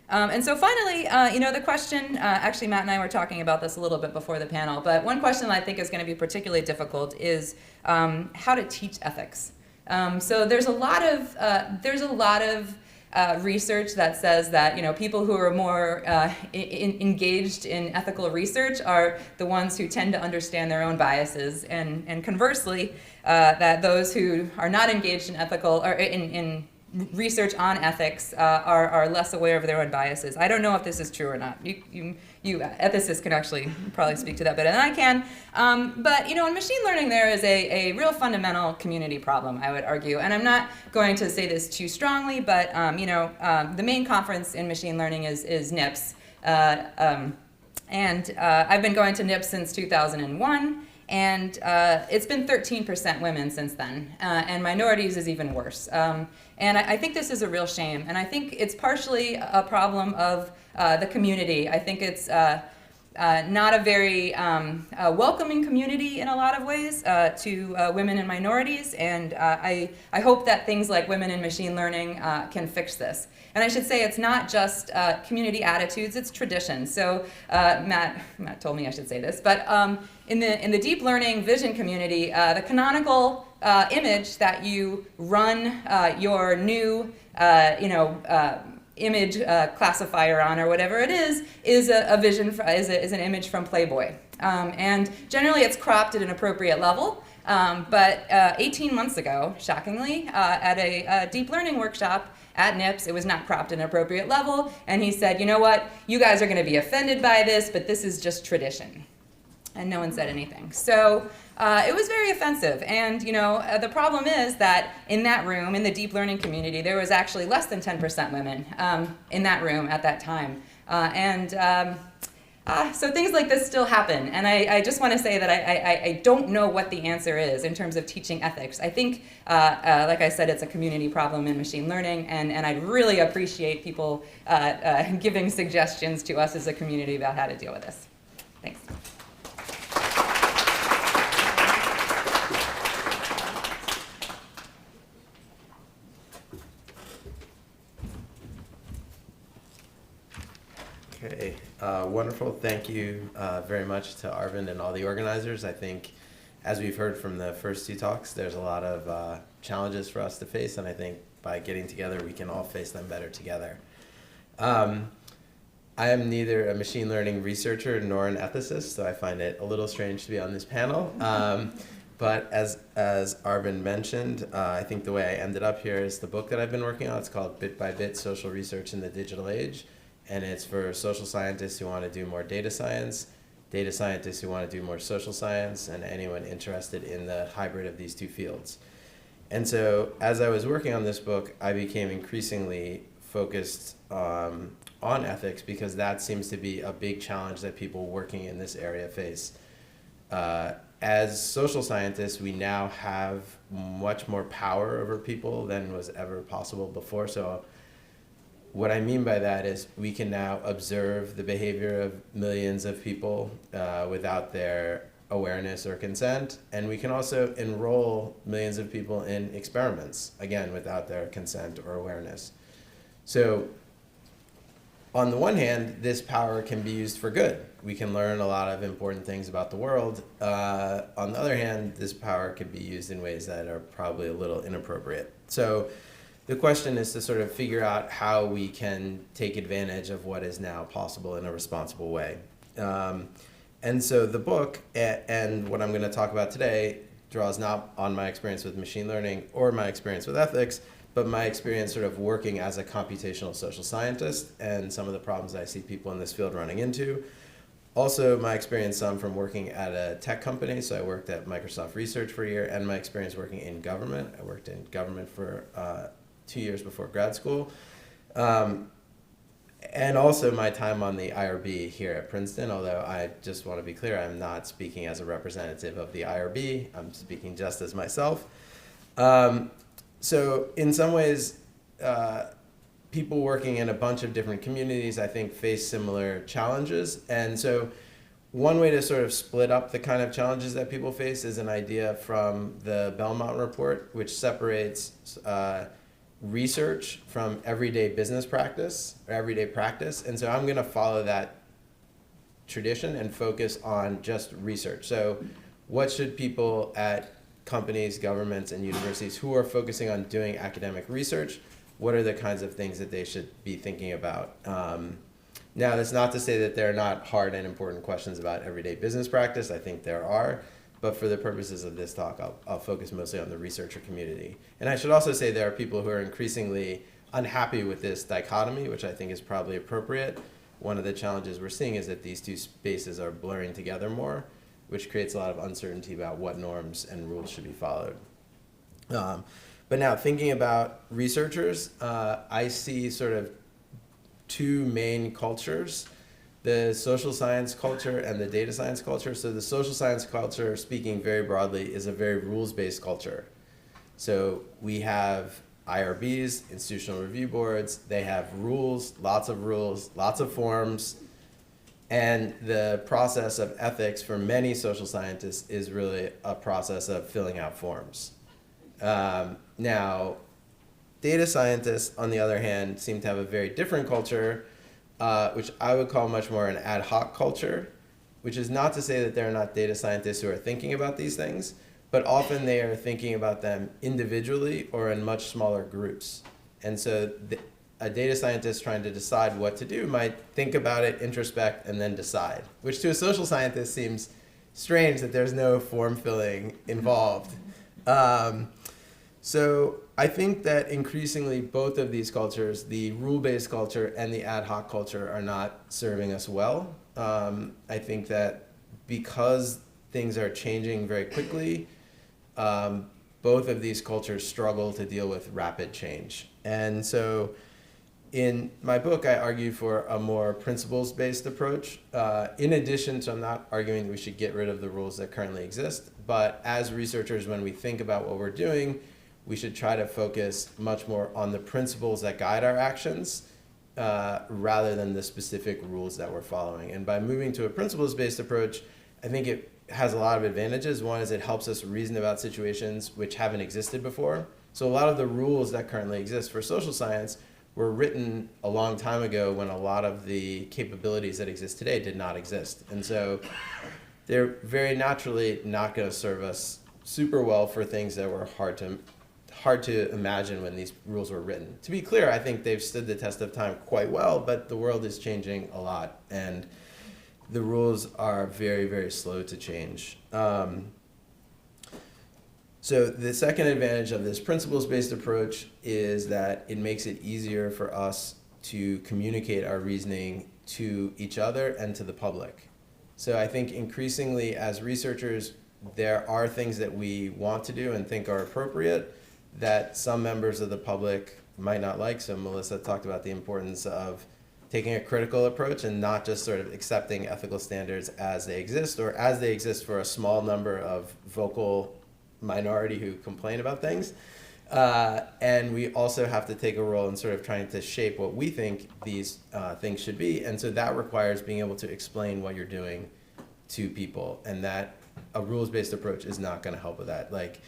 And so finally, the question, actually Matt and I were talking about this a little bit before the panel, but one question that I think is going to be particularly difficult is how to teach ethics. So there's a lot of research that says that people who are more engaged in ethical research are the ones who tend to understand their own biases, and conversely, that those who are not engaged in ethical or in research on ethics are less aware of their own biases. I don't know if this is true or not. You ethicists can actually probably speak to that better than I can. But in machine learning, there is a real fundamental community problem, I would argue. And I'm not going to say this too strongly, but the main conference in machine learning is NIPS. I've been going to NIPS since 2001. And it's been 13% women since then, and minorities is even worse. And I think this is a real shame, and I think it's partially a problem of the community. I think it's not a very welcoming community in a lot of ways to women and minorities, and I hope that things like Women in Machine Learning can fix this. And I should say it's not just community attitudes, it's tradition. So Matt told me I should say this, but in the deep learning vision community, the canonical image that you run your new image classifier on, or whatever it is a vision is an image from Playboy, and generally it's cropped at an appropriate level. But 18 months ago, shockingly, at a deep learning workshop at NIPS, it was not cropped at an appropriate level, and he said, you know what, you guys are going to be offended by this, but this is just tradition. And no one said anything. So it was very offensive. And the problem is that in that room, in the deep learning community, there was actually less than 10% women in that room at that time. So things like this still happen. And I just want to say that I don't know what the answer is in terms of teaching ethics. I think, like I said, it's a community problem in machine learning, and I'd really appreciate people giving suggestions to us as a community about how to deal with this. Thanks. Okay, wonderful. Thank you very much to Arvind and all the organizers. I think, as we've heard from the first 2 talks, there's a lot of challenges for us to face, and I think by getting together, we can all face them better together. I am neither a machine learning researcher nor an ethicist, so I find it a little strange to be on this panel. But as Arvind mentioned, I think the way I ended up here is the book that I've been working on. It's called Bit by Bit: Social Research in the Digital Age. And it's for social scientists who want to do more data scientists who want to do more social science, and anyone interested in the hybrid of these two fields. And so as I was working on this book, I became increasingly focused on ethics, because that seems to be a big challenge that people working in this area face. As social scientists, we now have much more power over people than was ever possible before. So what I mean by that is we can now observe the behavior of millions of people without their awareness or consent, and we can also enroll millions of people in experiments, again, without their consent or awareness. So on the one hand, this power can be used for good. We can learn a lot of important things about the world. On the other hand, this power can be used in ways that are probably a little inappropriate. So the question is to sort of figure out how we can take advantage of what is now possible in a responsible way. And so the book, and what I'm going to talk about today, draws not on my experience with machine learning or my experience with ethics, but my experience sort of working as a computational social scientist and some of the problems I see people in this field running into. Also, my experience from working at a tech company. So I worked at Microsoft Research for a year, and my experience working in government. I worked in government for 2 years before grad school. And also my time on the IRB here at Princeton, although I just want to be clear, I'm not speaking as a representative of the IRB. I'm speaking just as myself. So in some ways, people working in a bunch of different communities, I think, face similar challenges. And so one way to sort of split up the kind of challenges that people face is an idea from the Belmont Report, which separates research from everyday business practice or everyday practice. And so I'm going to follow that tradition and focus on just research. So what should people at companies, governments, and universities who are focusing on doing academic research, what are the kinds of things that they should be thinking about? Now, that's not to say that there are not hard and important questions about everyday business practice. I think there are. But for the purposes of this talk, I'll focus mostly on the researcher community. And I should also say there are people who are increasingly unhappy with this dichotomy, which I think is probably appropriate. One of the challenges we're seeing is that these two spaces are blurring together more, which creates a lot of uncertainty about what norms and rules should be followed. But now, thinking about researchers, I see sort of two main cultures: the social science culture and the data science culture. So the social science culture, speaking very broadly, is a very rules-based culture. So we have IRBs, institutional review boards. They have rules, lots of forms. And the process of ethics for many social scientists is really a process of filling out forms. Now, data scientists, on the other hand, seem to have a very different culture, which I would call much more an ad hoc culture, which is not to say that there are not data scientists who are thinking about these things, but often they are thinking about them individually or in much smaller groups. And so a data scientist trying to decide what to do might think about it, introspect, and then decide, which to a social scientist seems strange that there's no form filling involved. So I think that increasingly both of these cultures, the rule-based culture and the ad hoc culture, are not serving us well. I think that because things are changing very quickly, both of these cultures struggle to deal with rapid change. And so in my book, I argue for a more principles-based approach. In addition to, I'm not arguing that we should get rid of the rules that currently exist, but as researchers, when we think about what we're doing, we should try to focus much more on the principles that guide our actions rather than the specific rules that we're following. And by moving to a principles-based approach, I think it has a lot of advantages. One is it helps us reason about situations which haven't existed before. So a lot of the rules that currently exist for social science were written a long time ago when a lot of the capabilities that exist today did not exist. And so they're very naturally not going to serve us super well for things that were hard to imagine when these rules were written. To be clear, I think they've stood the test of time quite well, but the world is changing a lot, and the rules are very, very slow to change. So the second advantage of this principles-based approach is that it makes it easier for us to communicate our reasoning to each other and to the public. So I think increasingly as researchers, there are things that we want to do and think are appropriate that some members of the public might not like. So Melissa talked about the importance of taking a critical approach and not just sort of accepting ethical standards as they exist, or as they exist for a small number of vocal minority who complain about things. And we also have to take a role in sort of trying to shape what we think these things should be. And so that requires being able to explain what you're doing to people, and that a rules-based approach is not going to help with that. Like,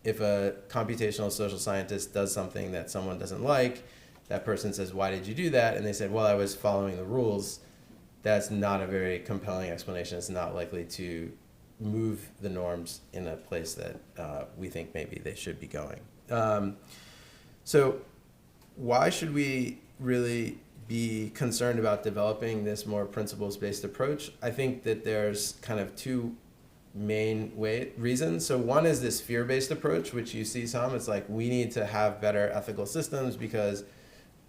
if a computational social scientist does something that someone doesn't like, that person says, "Why did you do that?" And they said, "Well, I was following the rules." That's not a very compelling explanation. It's not likely to move the norms in a place that we think maybe they should be going. So why should we really be concerned about developing this more principles-based approach? I think that there's kind of two main reasons. So one is this fear-based approach, which you see some. It's like, we need to have better ethical systems because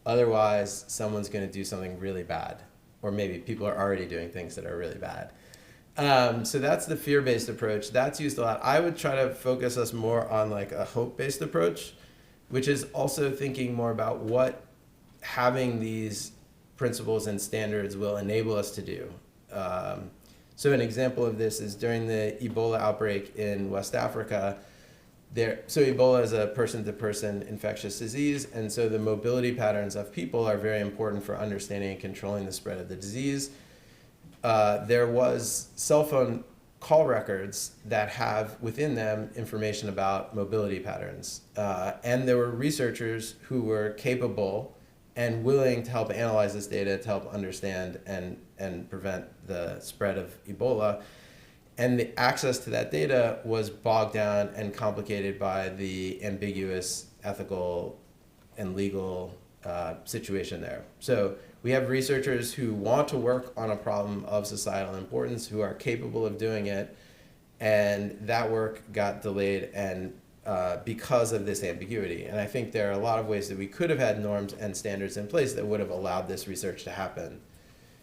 otherwise someone's going to do something really bad. Or maybe people are already doing things that are really bad. So that's the fear-based approach. That's used a lot. I would try to focus us more on like a hope-based approach, which is also thinking more about what having these principles and standards will enable us to do. So an example of this is during the Ebola outbreak in West Africa. So Ebola is a person-to-person infectious disease, and so the mobility patterns of people are very important for understanding and controlling the spread of the disease. There was cell phone call records that have within them information about mobility patterns. And there were researchers who were capable and willing to help analyze this data to help understand and prevent the spread of Ebola. And the access to that data was bogged down and complicated by the ambiguous ethical and legal situation there. So we have researchers who want to work on a problem of societal importance, who are capable of doing it, and that work got delayed and because of this ambiguity. And I think there are a lot of ways that we could have had norms and standards in place that would have allowed this research to happen.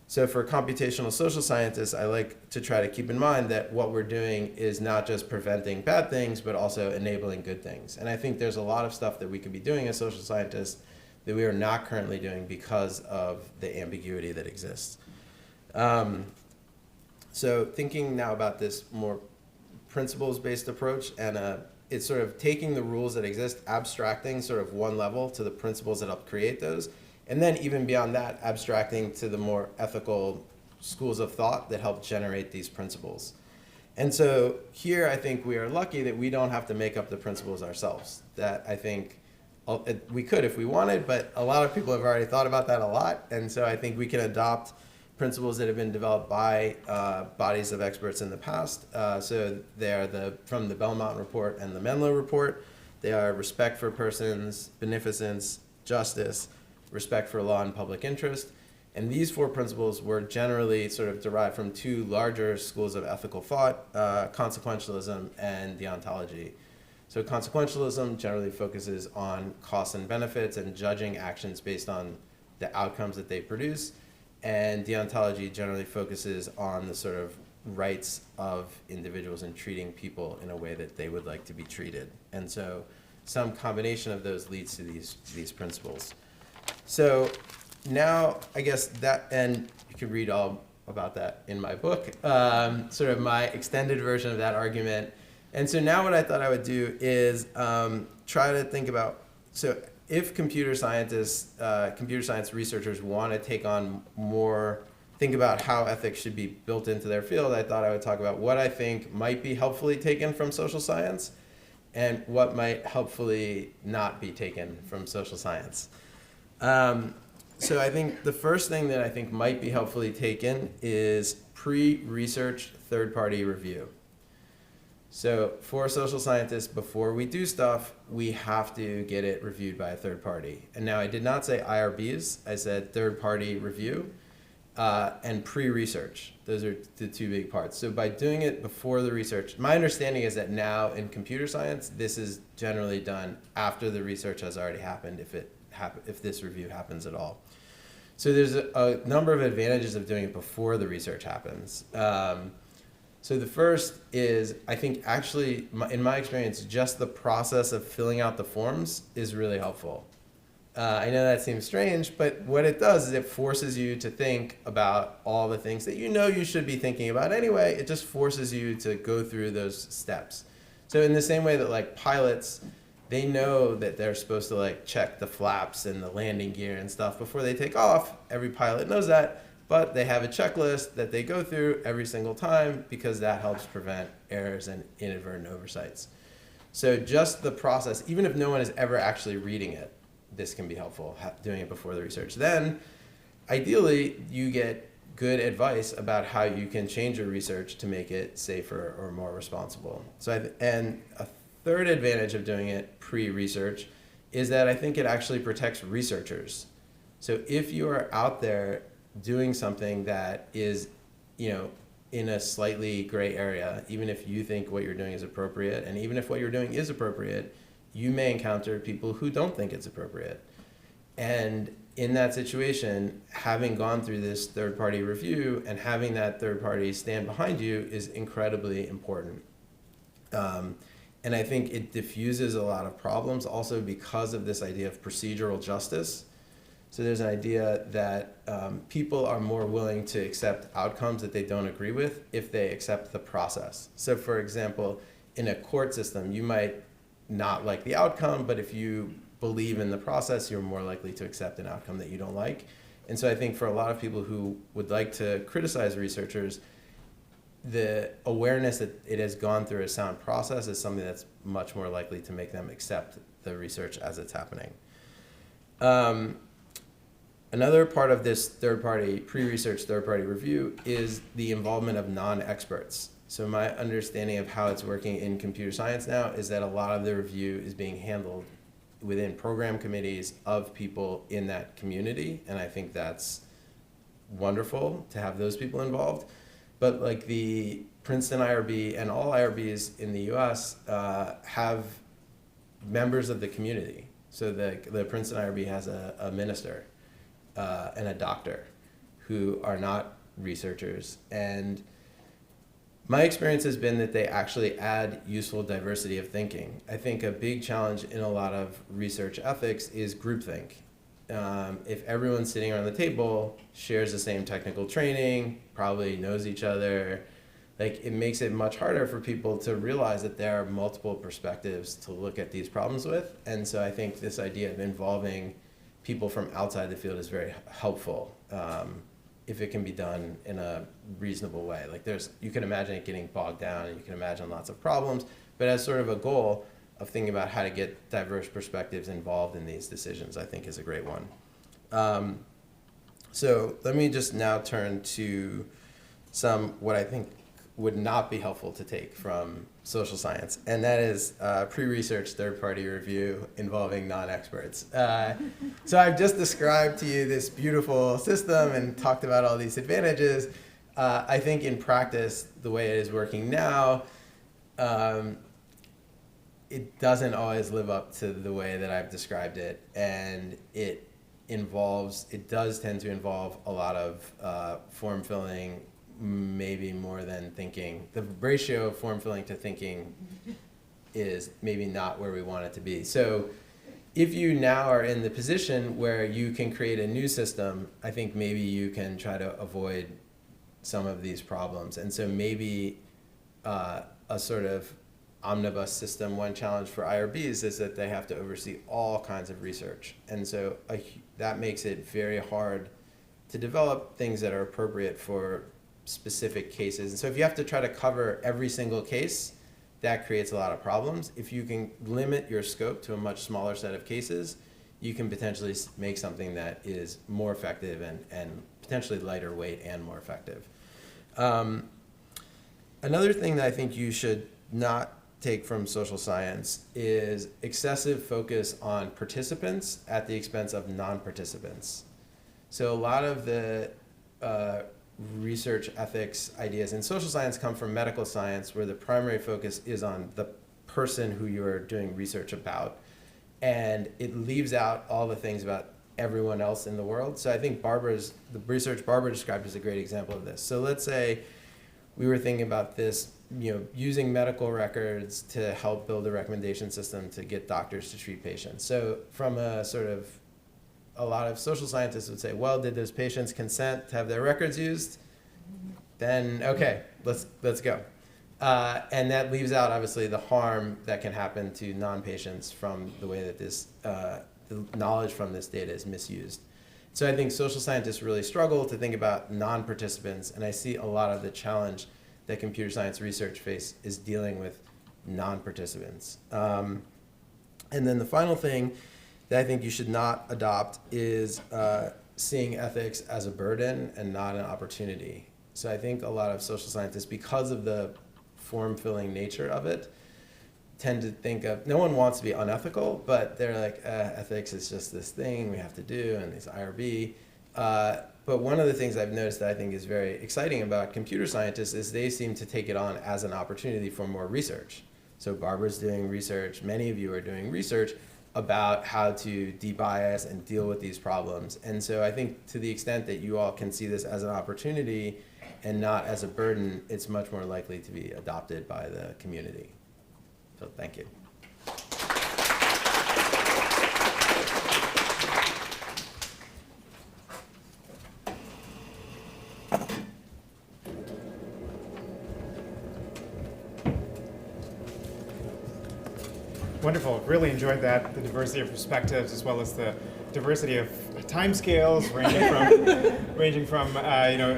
So for computational social scientists, I like to try to keep in mind that what we're doing is not just preventing bad things, but also enabling good things. And I think there's a lot of stuff that we could be doing as social scientists that we are not currently doing because of the ambiguity that exists. So thinking now about this more principles-based approach, and it's sort of taking the rules that exist, abstracting sort of one level to the principles that help create those, and then even beyond that, abstracting to the more ethical schools of thought that help generate these principles. And so here I think we are lucky that we don't have to make up the principles ourselves. That I think we could if we wanted, but a lot of people have already thought about that a lot. And so I think we can adopt principles that have been developed by bodies of experts in the past. So they are from the Belmont Report and the Menlo Report. They are respect for persons, beneficence, justice, respect for law and public interest. And these four principles were generally sort of derived from two larger schools of ethical thought, consequentialism and deontology. So consequentialism generally focuses on costs and benefits and judging actions based on the outcomes that they produce. And deontology generally focuses on the sort of rights of individuals and treating people in a way that they would like to be treated. And so some combination of those leads to these principles. So now I guess that, and you can read all about that in my book, sort of my extended version of that argument. And so now what I thought I would do is try to think about, so if computer science researchers want to take on more, think about how ethics should be built into their field, I thought I would talk about what I think might be helpfully taken from social science and what might helpfully not be taken from social science. So I think the first thing that I think might be helpfully taken is pre-research third-party review. So for social scientists, before we do stuff, we have to get it reviewed by a third party. And now I did not say IRBs, I said third party review and pre-research. Those are the two big parts. So by doing it before the research, my understanding is that now in computer science, this is generally done after the research has already happened, if this review happens at all. So there's a number of advantages of doing it before the research happens. So the first is, I think actually, in my experience, just the process of filling out the forms is really helpful. I know that seems strange, but what it does is it forces you to think about all the things that you know you should be thinking about anyway. It just forces you to go through those steps. So in the same way that like pilots, they know that they're supposed to like check the flaps and the landing gear and stuff before they take off. Every pilot knows that. But they have a checklist that they go through every single time because that helps prevent errors and inadvertent oversights. So just the process, even if no one is ever actually reading it, this can be helpful, doing it before the research. Then, ideally, you get good advice about how you can change your research to make it safer or more responsible. And a third advantage of doing it pre-research is that I think it actually protects researchers. So if you are out there doing something that is, in a slightly gray area, even if you think what you're doing is appropriate, and even if what you're doing is appropriate, you may encounter people who don't think it's appropriate. And in that situation, having gone through this third-party review and having that third party stand behind you is incredibly important. And I think it diffuses a lot of problems also because of this idea of procedural justice. So there's an idea that people are more willing to accept outcomes that they don't agree with if they accept the process. So for example, in a court system, you might not like the outcome, but if you believe in the process, you're more likely to accept an outcome that you don't like. And so I think for a lot of people who would like to criticize researchers, the awareness that it has gone through a sound process is something that's much more likely to make them accept the research as it's happening. Another part of this third-party, pre-research third-party review is the involvement of non-experts. So my understanding of how it's working in computer science now is that a lot of the review is being handled within program committees of people in that community, and I think that's wonderful to have those people involved. But like the Princeton IRB and all IRBs in the US have members of the community. So the Princeton IRB has a minister and a doctor who are not researchers. And my experience has been that they actually add useful diversity of thinking. I think a big challenge in a lot of research ethics is groupthink. If everyone sitting around the table shares the same technical training, probably knows each other, like it makes it much harder for people to realize that there are multiple perspectives to look at these problems with. And so I think this idea of involving people from outside the field is very helpful if it can be done in a reasonable way. Like you can imagine it getting bogged down and you can imagine lots of problems, but as sort of a goal of thinking about how to get diverse perspectives involved in these decisions, I think is a great one. So let me just now turn to what I think would not be helpful to take from social science, and that is pre-research third-party review involving non-experts. So I've just described to you this beautiful system and talked about all these advantages. I think in practice, the way it is working now, it doesn't always live up to the way that I've described it, and it does tend to involve a lot of form filling, maybe more than thinking. The ratio of form filling to thinking is maybe not where we want it to be. So if you now are in the position where you can create a new system, I think maybe you can try to avoid some of these problems. And so maybe a sort of omnibus system, one challenge for IRBs is that they have to oversee all kinds of research. And so that makes it very hard to develop things that are appropriate for specific cases. And so if you have to try to cover every single case, that creates a lot of problems. If you can limit your scope to a much smaller set of cases, you can potentially make something that is more effective and potentially lighter weight and more effective. Another thing that I think you should not take from social science is excessive focus on participants at the expense of non-participants. So a lot of the research ethics ideas in social science come from medical science, where the primary focus is on the person who you're doing research about, and it leaves out all the things about everyone else in the world. So I think the research Barbara described is a great example of this. So let's say we were thinking about this, using medical records to help build a recommendation system to get doctors to treat patients. So from a lot of social scientists would say, well, did those patients consent to have their records used? Then, okay, let's go. And that leaves out, obviously, the harm that can happen to non-patients from the way that the knowledge from this data is misused. So I think social scientists really struggle to think about non-participants, and I see a lot of the challenge that computer science research is dealing with non-participants. And then the final thing that I think you should not adopt is seeing ethics as a burden and not an opportunity. So I think a lot of social scientists, because of the form-filling nature of it, tend to think of, no one wants to be unethical, but they're like, ethics is just this thing we have to do, and it's IRB. But one of the things I've noticed that I think is very exciting about computer scientists is they seem to take it on as an opportunity for more research. So Barbara's doing research, many of you are doing research about how to debias and deal with these problems. And so I think to the extent that you all can see this as an opportunity and not as a burden, it's much more likely to be adopted by the community. So thank you. Wonderful. Really enjoyed that, the diversity of perspectives as well as the diversity of timescales ranging from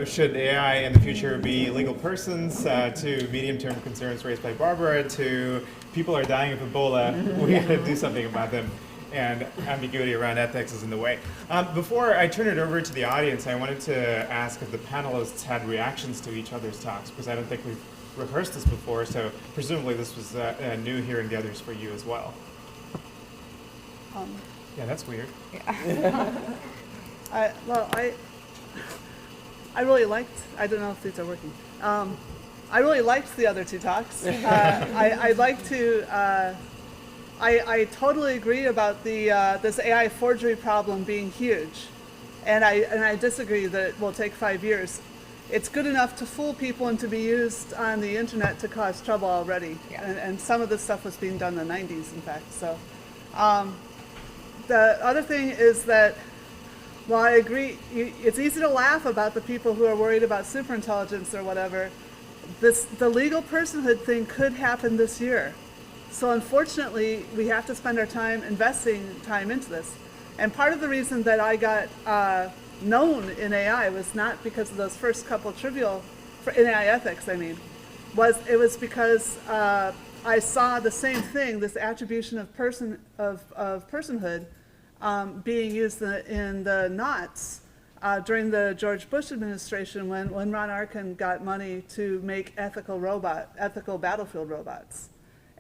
should AI in the future be legal persons to medium-term concerns raised by Barbara to people are dying of Ebola. We got to do something about them, and ambiguity around ethics is in the way. Before I turn it over to the audience, I wanted to ask if the panelists had reactions to each other's talks, because I don't think we've rehearsed this before, so presumably this was new hearing the others for you as well. Yeah, that's weird. I really liked, I don't know if these are working. I really liked the other two talks. I'd like to, I totally agree about this AI forgery problem being huge. And I disagree that it will take 5 years. It's good enough to fool people and to be used on the internet to cause trouble already. Yeah. And some of this stuff was being done in the 90s, in fact. So the other thing is that, while I agree, it's easy to laugh about the people who are worried about superintelligence or whatever. The legal personhood thing could happen this year. So unfortunately, we have to spend our time investing time into this. And part of the reason that I got known in AI was not because of those first couple trivial, in AI ethics I mean, it was because I saw the same thing, this attribution of personhood being used in the knots during the George Bush administration when Ron Arkin got money to make ethical battlefield robots.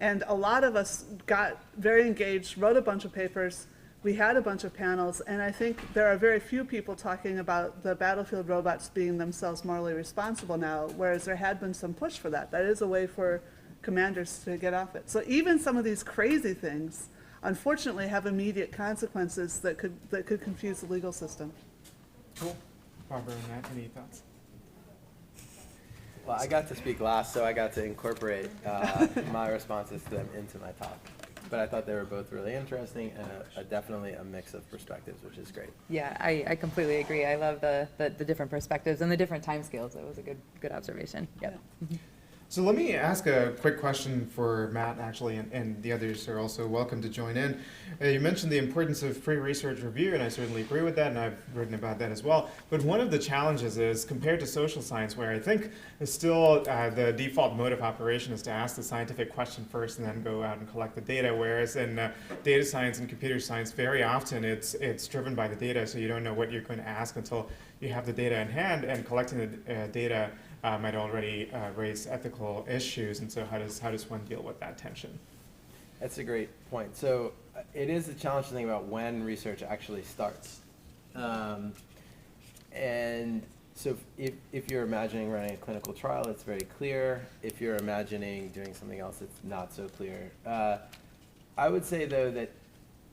And a lot of us got very engaged, wrote a bunch of papers, we had a bunch of panels, and I think there are very few people talking about the battlefield robots being themselves morally responsible now, whereas there had been some push for that. That is a way for commanders to get off it. So even some of these crazy things, unfortunately, have immediate consequences that could confuse the legal system. Cool. Barbara and Matt, any thoughts? Well, I got to speak last, so I got to incorporate my responses to them into my talk. But I thought they were both really interesting and definitely a mix of perspectives, which is great. Yeah, I completely agree. I love the different perspectives and the different time scales. That was a good observation. Yep. Yeah. So let me ask a quick question for Matt, actually, and the others are also welcome to join in. You mentioned the importance of pre-research review, and I certainly agree with that, and I've written about that as well. But one of the challenges is, compared to social science, where I think is still the default mode of operation is to ask the scientific question first and then go out and collect the data, whereas in data science and computer science, very often it's driven by the data, so you don't know what you're going to ask until you have the data in hand, and collecting the data might already raise ethical issues. And so how does one deal with that tension? That's a great point. So it is a challenge to think about when research actually starts. And so if you're imagining running a clinical trial, it's very clear. If you're imagining doing something else, it's not so clear. I would say, though, that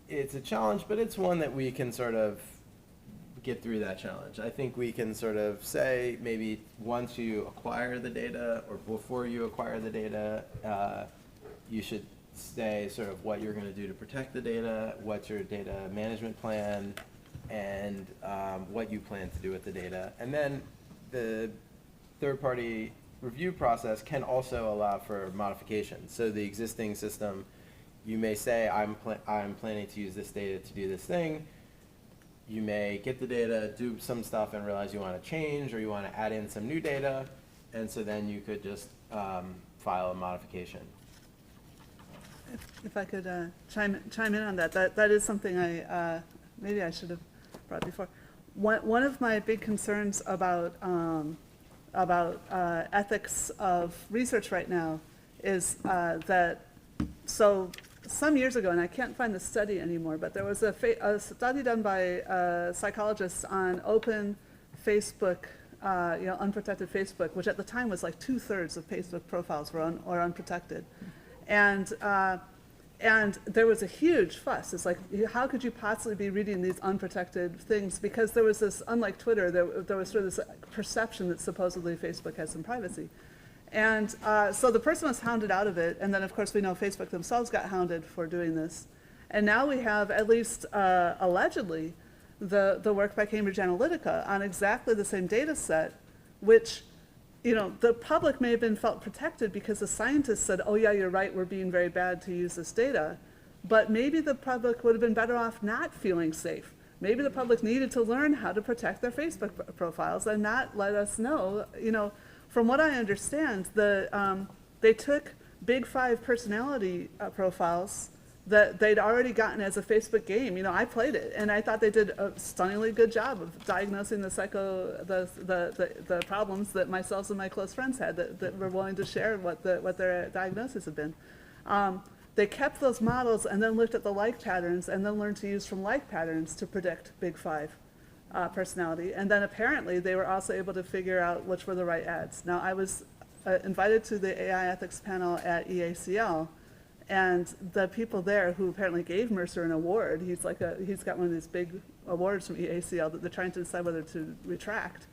it's a challenge, but it's one that we can sort of get through that challenge. I think we can sort of say maybe once you acquire the data or before you acquire the data, you should say sort of what you're going to do to protect the data, what's your data management plan, and what you plan to do with the data. And then the third-party review process can also allow for modifications. So the existing system, you may say, I'm planning to use this data to do this thing. You may get the data, do some stuff, and realize you want to change or you want to add in some new data. And so then you could just file a modification. If I could chime in on that, that is something maybe I should have brought before. One of my big concerns about ethics of research right now is that, so some years ago, and I can't find the study anymore, but there was a study done by psychologists on open Facebook, unprotected Facebook, which at the time was like 2/3 of Facebook profiles were unprotected. And there was a huge fuss. It's like, how could you possibly be reading these unprotected things? Because there was this, unlike Twitter, there was sort of this perception that supposedly Facebook has some privacy. And so the person was hounded out of it. And then, of course, we know Facebook themselves got hounded for doing this. And now we have, at least allegedly, the work by Cambridge Analytica on exactly the same data set, which, the public may have been felt protected because the scientists said, oh yeah, you're right, we're being very bad to use this data. But maybe the public would have been better off not feeling safe. Maybe the public needed to learn how to protect their Facebook profiles and not let us know. From what I understand, they took Big Five personality profiles that they'd already gotten as a Facebook game. I played it, and I thought they did a stunningly good job of diagnosing the problems that myself and my close friends had that were willing to share what their diagnosis had been. They kept those models and then looked at the like patterns and then learned to use from like patterns to predict Big Five personality. And then apparently they were also able to figure out which were the right ads. Now, I was invited to the AI ethics panel at EACL, and the people there who apparently gave Mercer an award, he's got one of these big awards from EACL that they're trying to decide whether to retract.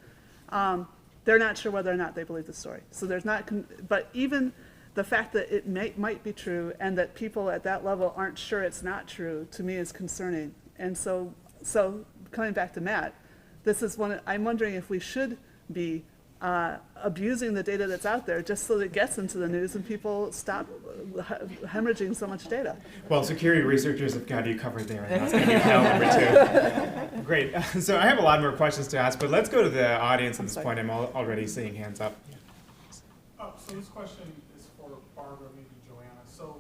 They're not sure whether or not they believe the story. So there's not, but even the fact that it might be true and that people at that level aren't sure it's not true, to me is concerning. And so coming back to Matt, this is I'm wondering if we should be abusing the data that's out there just so that it gets into the news and people stop hemorrhaging so much data. Well, security researchers have got you covered there, and that's going to be panel number 2. Great. So I have a lot more questions to ask, but let's go to the audience at this point. I'm already seeing hands up. So this question is for Barbara, maybe Joanna. So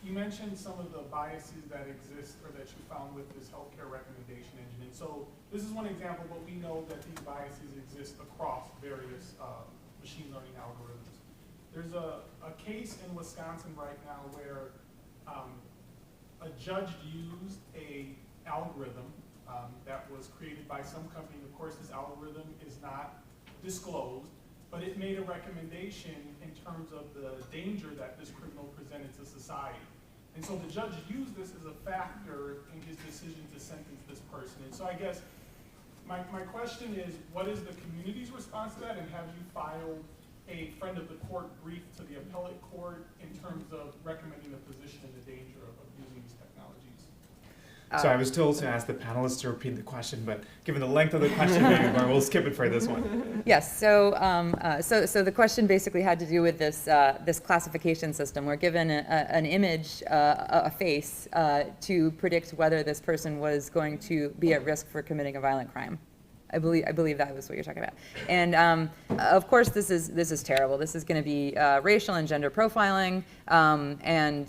you mentioned some of the biases that exist or that you found with this healthcare recommendation engine. And so this is one example, but we know that these biases exist across various machine learning algorithms. There's a case in Wisconsin right now where a judge used an algorithm that was created by some company. Of course, this algorithm is not disclosed, but it made a recommendation in terms of the danger that this criminal presented to society. And so the judge used this as a factor in his decision to sentence this person. And so I guess my question is, what is the community's response to that? And have you filed a friend of the court brief to the appellate court in terms of recommending a position in the danger of using these technologies? So I was told to ask the panelists to repeat the question, but given the length of the question, we'll skip it for this one. Yes. So the question basically had to do with this classification system. We're given an image, a face, to predict whether this person was going to be at risk for committing a violent crime. I believe that was what you're talking about. And of course, this is terrible. This is going to be racial and gender profiling, and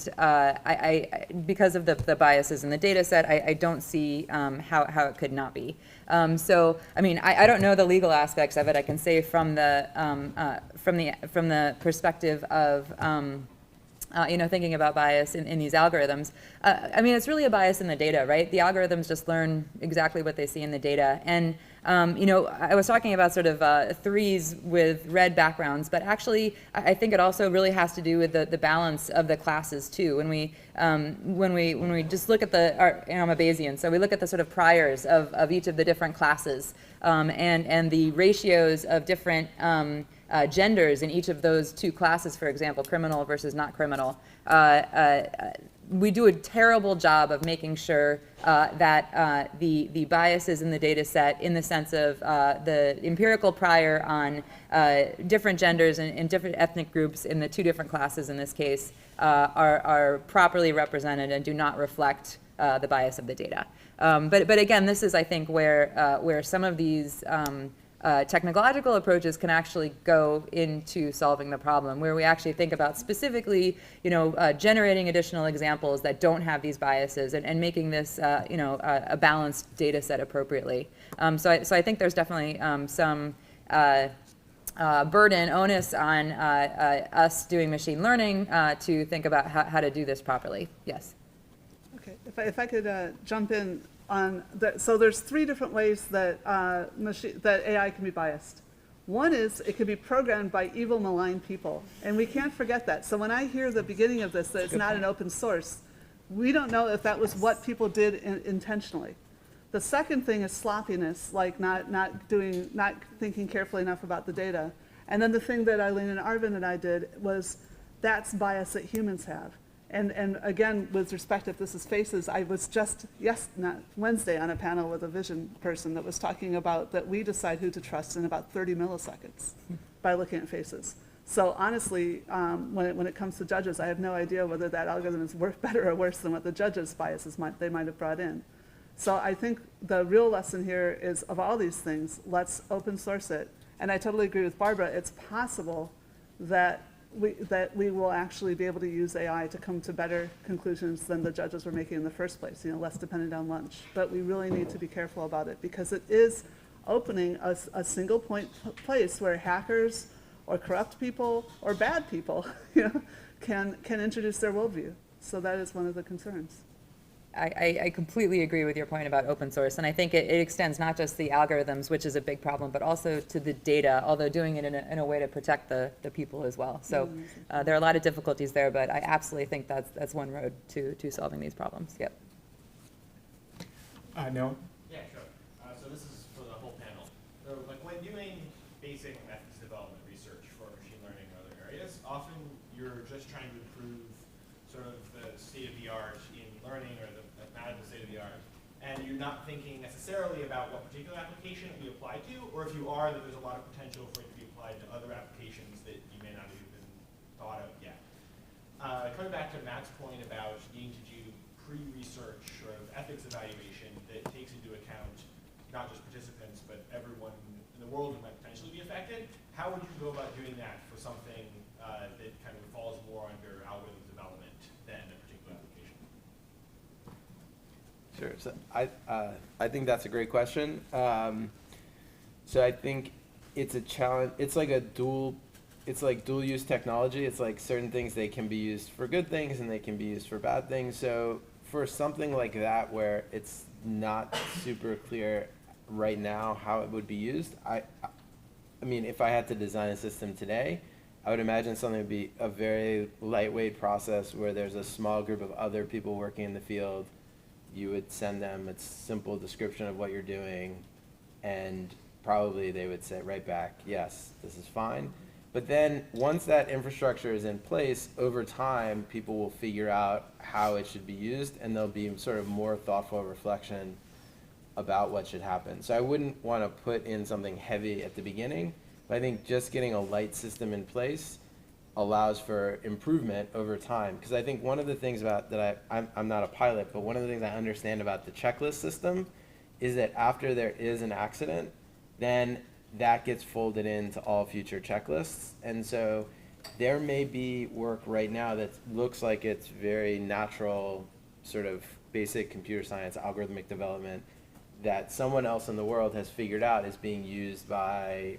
because of the biases in the data set, I don't see how it could not be. So, I mean, I don't know the legal aspects of it. I can say from the perspective of thinking about bias in these algorithms. I mean, it's really a bias in the data, right? The algorithms just learn exactly what they see in the data. And, I was talking about sort of threes with red backgrounds, but actually, I think it also really has to do with the balance of the classes too. When we just look at I'm a Bayesian, so we look at the sort of priors of each of the different classes, and the ratios of different genders in each of those two classes, for example, criminal versus not criminal. We do a terrible job of making sure that the biases in the data set, in the sense of the empirical prior on different genders and different ethnic groups in the two different classes in this case, are properly represented and do not reflect the bias of the data. But again, this is, I think, where some of these technological approaches can actually go into solving the problem, where we actually think about specifically, generating additional examples that don't have these biases and making this, a balanced data set appropriately. So I think there's definitely some onus on us doing machine learning to think about how to do this properly. Yes. Okay, if I could jump in on that. So there's three different ways that that AI can be biased. One is it can be programmed by evil, malign people, and we can't forget that. So when I hear the beginning of this, that it's not an open source, we don't know if that was what people did intentionally. The second thing is sloppiness, like not thinking carefully enough about the data. And then the thing that Eileen and Arvind and I did was that's bias that humans have. And again, with respect, if this is faces, I was just Wednesday on a panel with a vision person that was talking about that we decide who to trust in about 30 milliseconds by looking at faces. So honestly, when it comes to judges, I have no idea whether that algorithm is better or worse than what the judges' biases they might have brought in. So I think the real lesson here is, of all these things, let's open source it. And I totally agree with Barbara. It's possible that we will actually be able to use AI to come to better conclusions than the judges were making in the first place, less dependent on lunch. But we really need to be careful about it, because it is opening a single point place where hackers or corrupt people or bad people can introduce their worldview. So that is one of the concerns. I completely agree with your point about open source, and I think it extends not just the algorithms, which is a big problem, but also to the data, although doing it in a way to protect the people as well. So there are a lot of difficulties there, but I absolutely think that's one road to solving these problems. Yep. No? Yeah, sure. So this is for the whole panel. So like when doing basic ethics development research for machine learning or other areas, often you're just trying to improve sort of the state of the art in learning, or the state of the art, and you're not thinking necessarily about what particular application it will be applied to, or if you are, that there's a lot of potential for it to be applied to other applications that you may not have even thought of yet. Coming back to Matt's point about needing to do pre-research sort of ethics evaluation that takes into account not just participants, but everyone in the world who might potentially be affected, how would you go about doing that for something that kind of falls more under algorithm development than a particular application? Sure. So I think that's a great question. So I think it's a challenge. It's like dual use technology. It's like certain things, they can be used for good things and they can be used for bad things. So for something like that, where it's not super clear right now how it would be used, I mean, if I had to design a system today, I would imagine something would be a very lightweight process where there's a small group of other people working in the field. You would send them a simple description of what you're doing, and probably they would say right back, yes, this is fine. But then once that infrastructure is in place, over time, people will figure out how it should be used, and there'll be sort of more thoughtful reflection about what should happen. So I wouldn't want to put in something heavy at the beginning, but I think just getting a light system in place allows for improvement over time. Because I think one of the things about that I'm not a pilot, but one of the things I understand about the checklist system is that after there is an accident, then that gets folded into all future checklists. And so there may be work right now that looks like it's very natural, sort of basic computer science, algorithmic development, that someone else in the world has figured out is being used by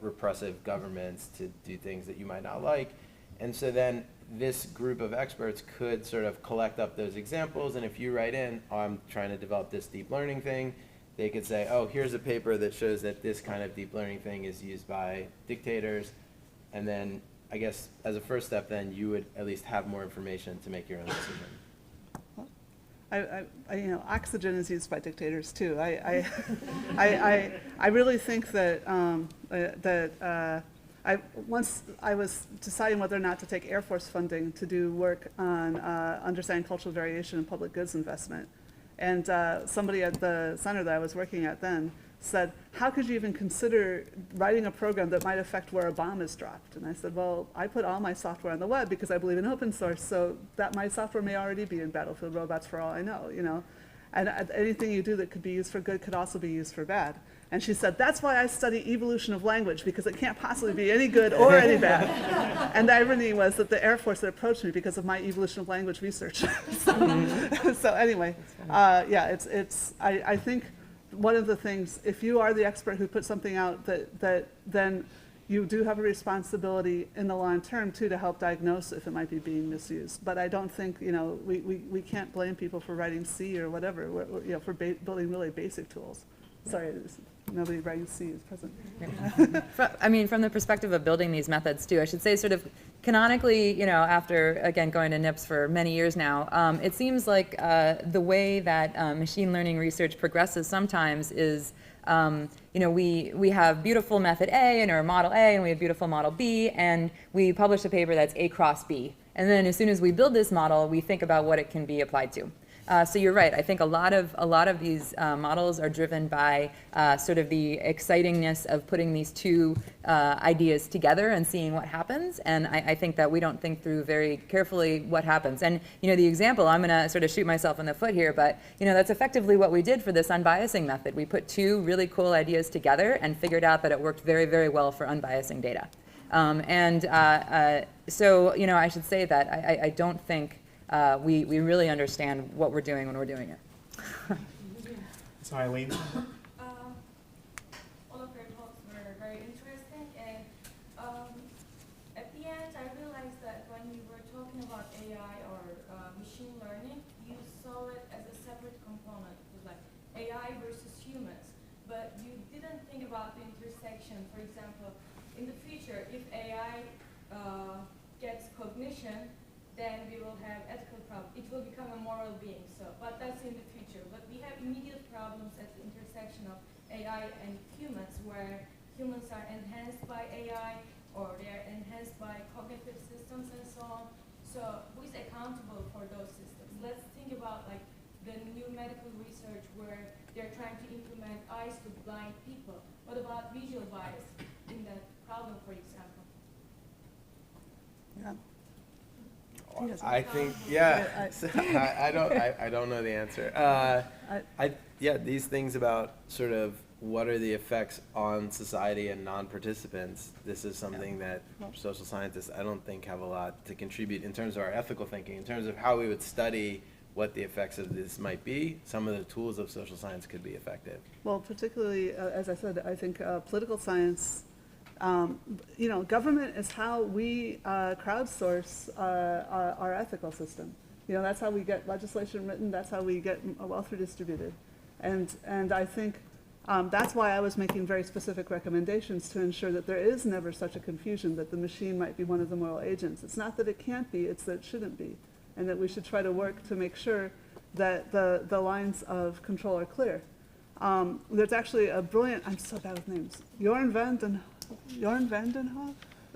repressive governments to do things that you might not like. And so then this group of experts could sort of collect up those examples, and if you write in, oh, I'm trying to develop this deep learning thing, they could say, oh, here's a paper that shows that this kind of deep learning thing is used by dictators, and then I guess as a first step then you would at least have more information to make your own decision. You know, oxygen is used by dictators too. I really think that once I was deciding whether or not to take Air Force funding to do work on understanding cultural variation in public goods investment, and somebody at the center that I was working at then said, how could you even consider writing a program that might affect where a bomb is dropped? And I said, well, I put all my software on the web because I believe in open source, so that my software may already be in battlefield robots for all I know, you know. And anything you do that could be used for good could also be used for bad. And she said, that's why I study evolution of language, because it can't possibly be any good or any bad. And the irony was that the Air Force had approached me because of my evolution of language research. So anyway, yeah, I think one of the things, if you are the expert who puts something out, that then you do have a responsibility in the long term too to help diagnose if it might be being misused. But I don't think, you know, we can't blame people for writing C or whatever, you know, for building really basic tools. Sorry, nobody writing C is present. I mean, from the perspective of building these methods too, I should say sort of canonically, you know, after, again, going to NIPS for many years now, it seems like the way that machine learning research progresses sometimes is, you know, we have beautiful method A and or model A, and we have beautiful model B, and we publish a paper that's A cross B. And then as soon as we build this model, we think about what it can be applied to. So you're right. I think a lot of these models are driven by sort of the excitingness of putting these two ideas together and seeing what happens. And I think that we don't think through very carefully what happens. And you know, the example, I'm going to sort of shoot myself in the foot here, but you know, that's effectively what we did for this unbiasing method. We put two really cool ideas together and figured out that it worked very, very well for unbiasing data. So you know, I should say that I don't think we really understand what we're doing when we're doing it. So Eileen? All of your talks were very interesting, and at the end I realized that when you were talking about AI or machine learning, you saw it as a separate component. It was like AI versus humans, but you didn't think about the intersection. For example, in the future, if AI gets cognition, then we will have ethical problems. It will become a moral being. So, but that's in the future. But we have immediate problems at the intersection of AI and humans, where humans are enhanced by AI or they are enhanced by cognitive systems and so on. So, who is accountable for those systems? Let's think about like the new medical research where they're trying to implement eyes to blind people. What about visual bias in that problem, for example? Yeah. I think, yeah. I don't know the answer. Yeah, these things about sort of what are the effects on society and non-participants. This is something that social scientists, I don't think, have a lot to contribute in terms of our ethical thinking, in terms of how we would study what the effects of this might be. Some of the tools of social science could be effective. Well, particularly, as I said, I think political science. You know, government is how we crowdsource our ethical system. You know, that's how we get legislation written. That's how we get wealth redistributed, and I think that's why I was making very specific recommendations to ensure that there is never such a confusion that the machine might be one of the moral agents. It's not that it can't be; it's that it shouldn't be, and that we should try to work to make sure that the lines of control are clear. There's actually a brilliant. I'm so bad with names. Jorn Vandenhoff.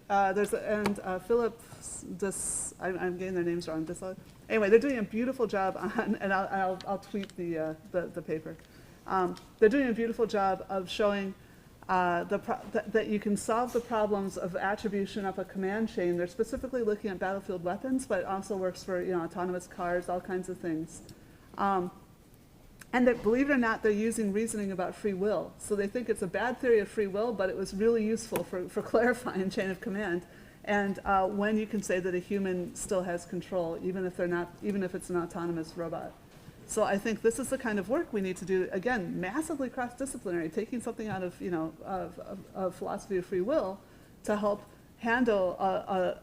And Philip, I'm getting their names wrong. Anyway, they're doing a beautiful job on, and I'll tweet the paper. They're doing a beautiful job of showing that you can solve the problems of attribution up a command chain. They're specifically looking at battlefield weapons, but it also works for, you know, autonomous cars, all kinds of things. And that, believe it or not, they're using reasoning about free will. So they think it's a bad theory of free will, but it was really useful for clarifying chain of command. And when you can say that a human still has control, even if it's an autonomous robot. So I think this is the kind of work we need to do, again, massively cross-disciplinary, taking something out of, of philosophy of free will to help handle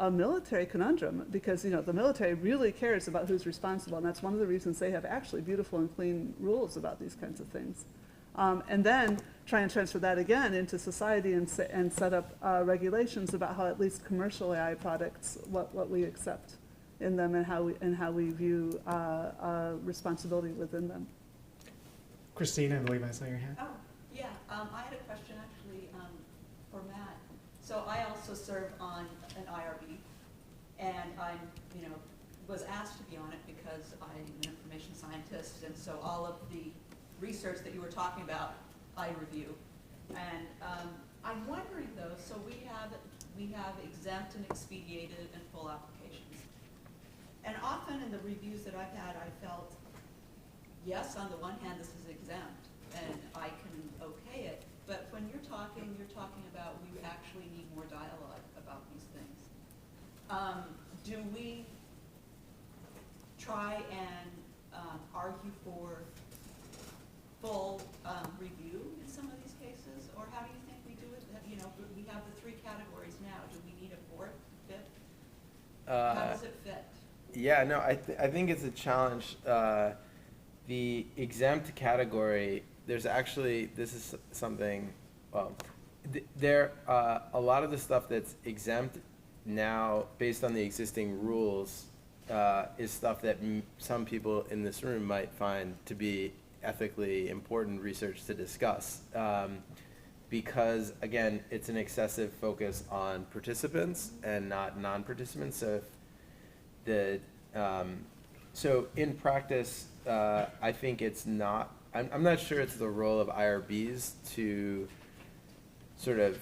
a military conundrum, because, the military really cares about who's responsible, and that's one of the reasons they have actually beautiful and clean rules about these kinds of things. And then try and transfer that again into society and set up regulations about how at least commercial AI products, what we accept in them and how we view responsibility within them. Christine, I believe I saw your hand. Oh, yeah, I had a question actually for Matt. So I also serve on an IRB, and I'm, was asked to be on it because I'm an information scientist, and so all of the research that you were talking about, I review. And I'm wondering though, so we have exempt and expedited and full applications. And often in the reviews that I've had, I felt, yes, on the one hand, this is exempt, and I can okay it, but when you're talking about we actually need more dialogue about these things. Do we try and argue for full review in some of these cases, or how do you think we do it? We have the three categories now. Do we need a fourth, fifth? How does it fit? Yeah, no, I think it's a challenge. The exempt category, there's actually, this is something, well, a lot of the stuff that's exempt now, based on the existing rules, is stuff that some people in this room might find to be ethically important research to discuss. Because, again, it's an excessive focus on participants and not non-participants. So if so in practice, I think it's not, I'm not sure it's the role of IRBs to sort of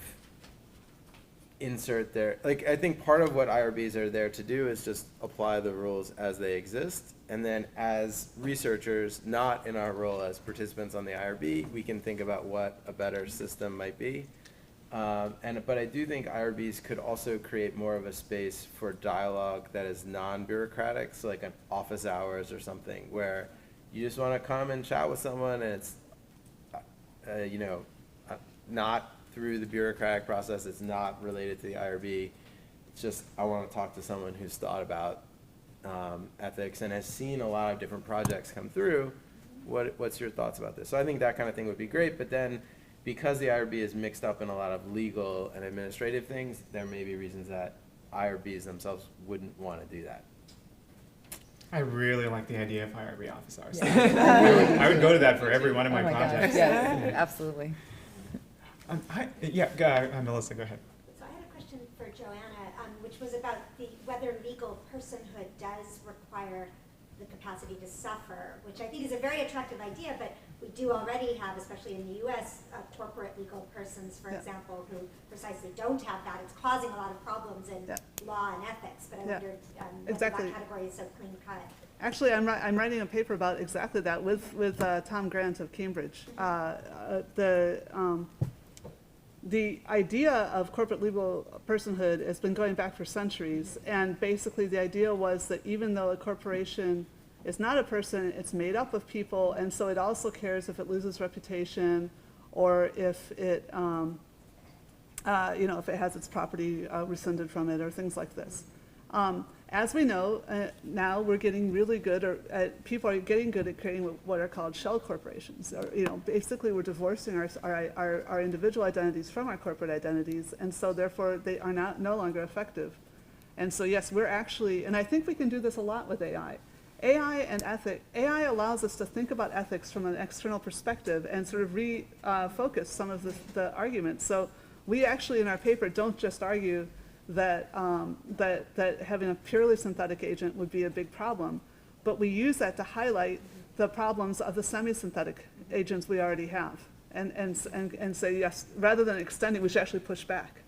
insert their, I think part of what IRBs are there to do is just apply the rules as they exist. And then as researchers, not in our role as participants on the IRB, we can think about what a better system might be. But I do think IRBs could also create more of a space for dialogue that is non-bureaucratic, so like an office hours or something, where you just want to come and chat with someone, and it's, not through the bureaucratic process. It's not related to the IRB. It's just, I want to talk to someone who's thought about ethics and has seen a lot of different projects come through. What's your thoughts about this? So I think that kind of thing would be great, but then because the IRB is mixed up in a lot of legal and administrative things, there may be reasons that IRBs themselves wouldn't want to do that. I really like the idea of IRB office hours. Yeah. I would go to that for every one of my projects. Yes, absolutely. Melissa, go ahead. So I had a question for Joanna, which was about whether legal personhood does require the capacity to suffer, which I think is a very attractive idea, but we do already have, especially in the U.S., corporate legal persons, for example, who precisely don't have that. It's causing a lot of problems in law and ethics, but I wondered whether that category is so clean cut. Actually, I'm writing a paper about exactly that with Tom Grant of Cambridge. The idea of corporate legal personhood has been going back for centuries, and basically the idea was that even though a corporation is not a person, it's made up of people, and so it also cares if it loses reputation or if it, if it has its property rescinded from it or things like this. As we know, now we're getting really good, people are getting good at creating what are called shell corporations. Basically we're divorcing our individual identities from our corporate identities, and so therefore they are no longer effective. And so yes, we're actually, and I think we can do this a lot with AI. AI allows us to think about ethics from an external perspective and sort of refocus some of the arguments. So we actually in our paper don't just argue that having a purely synthetic agent would be a big problem, but we use that to highlight the problems of the semi-synthetic agents we already have, and say yes, rather than extending, we should actually push back.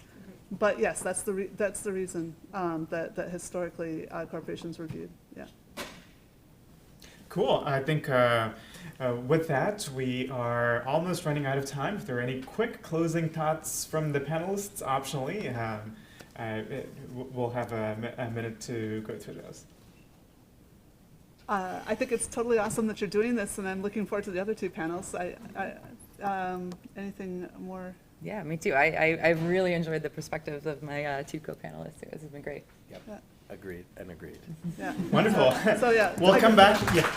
But yes, that's the reason that historically corporations were viewed. Yeah. Cool. I think with that, we are almost running out of time. If there are any quick closing thoughts from the panelists, optionally, we'll have a minute to go through those. I think it's totally awesome that you're doing this, and I'm looking forward to the other two panels. Anything more? Yeah, me too. I've really enjoyed the perspectives of my two co-panelists. This has been great. Yep. Yeah. Agreed and agreed. Yeah. Wonderful. So yeah. We'll come back. Yeah.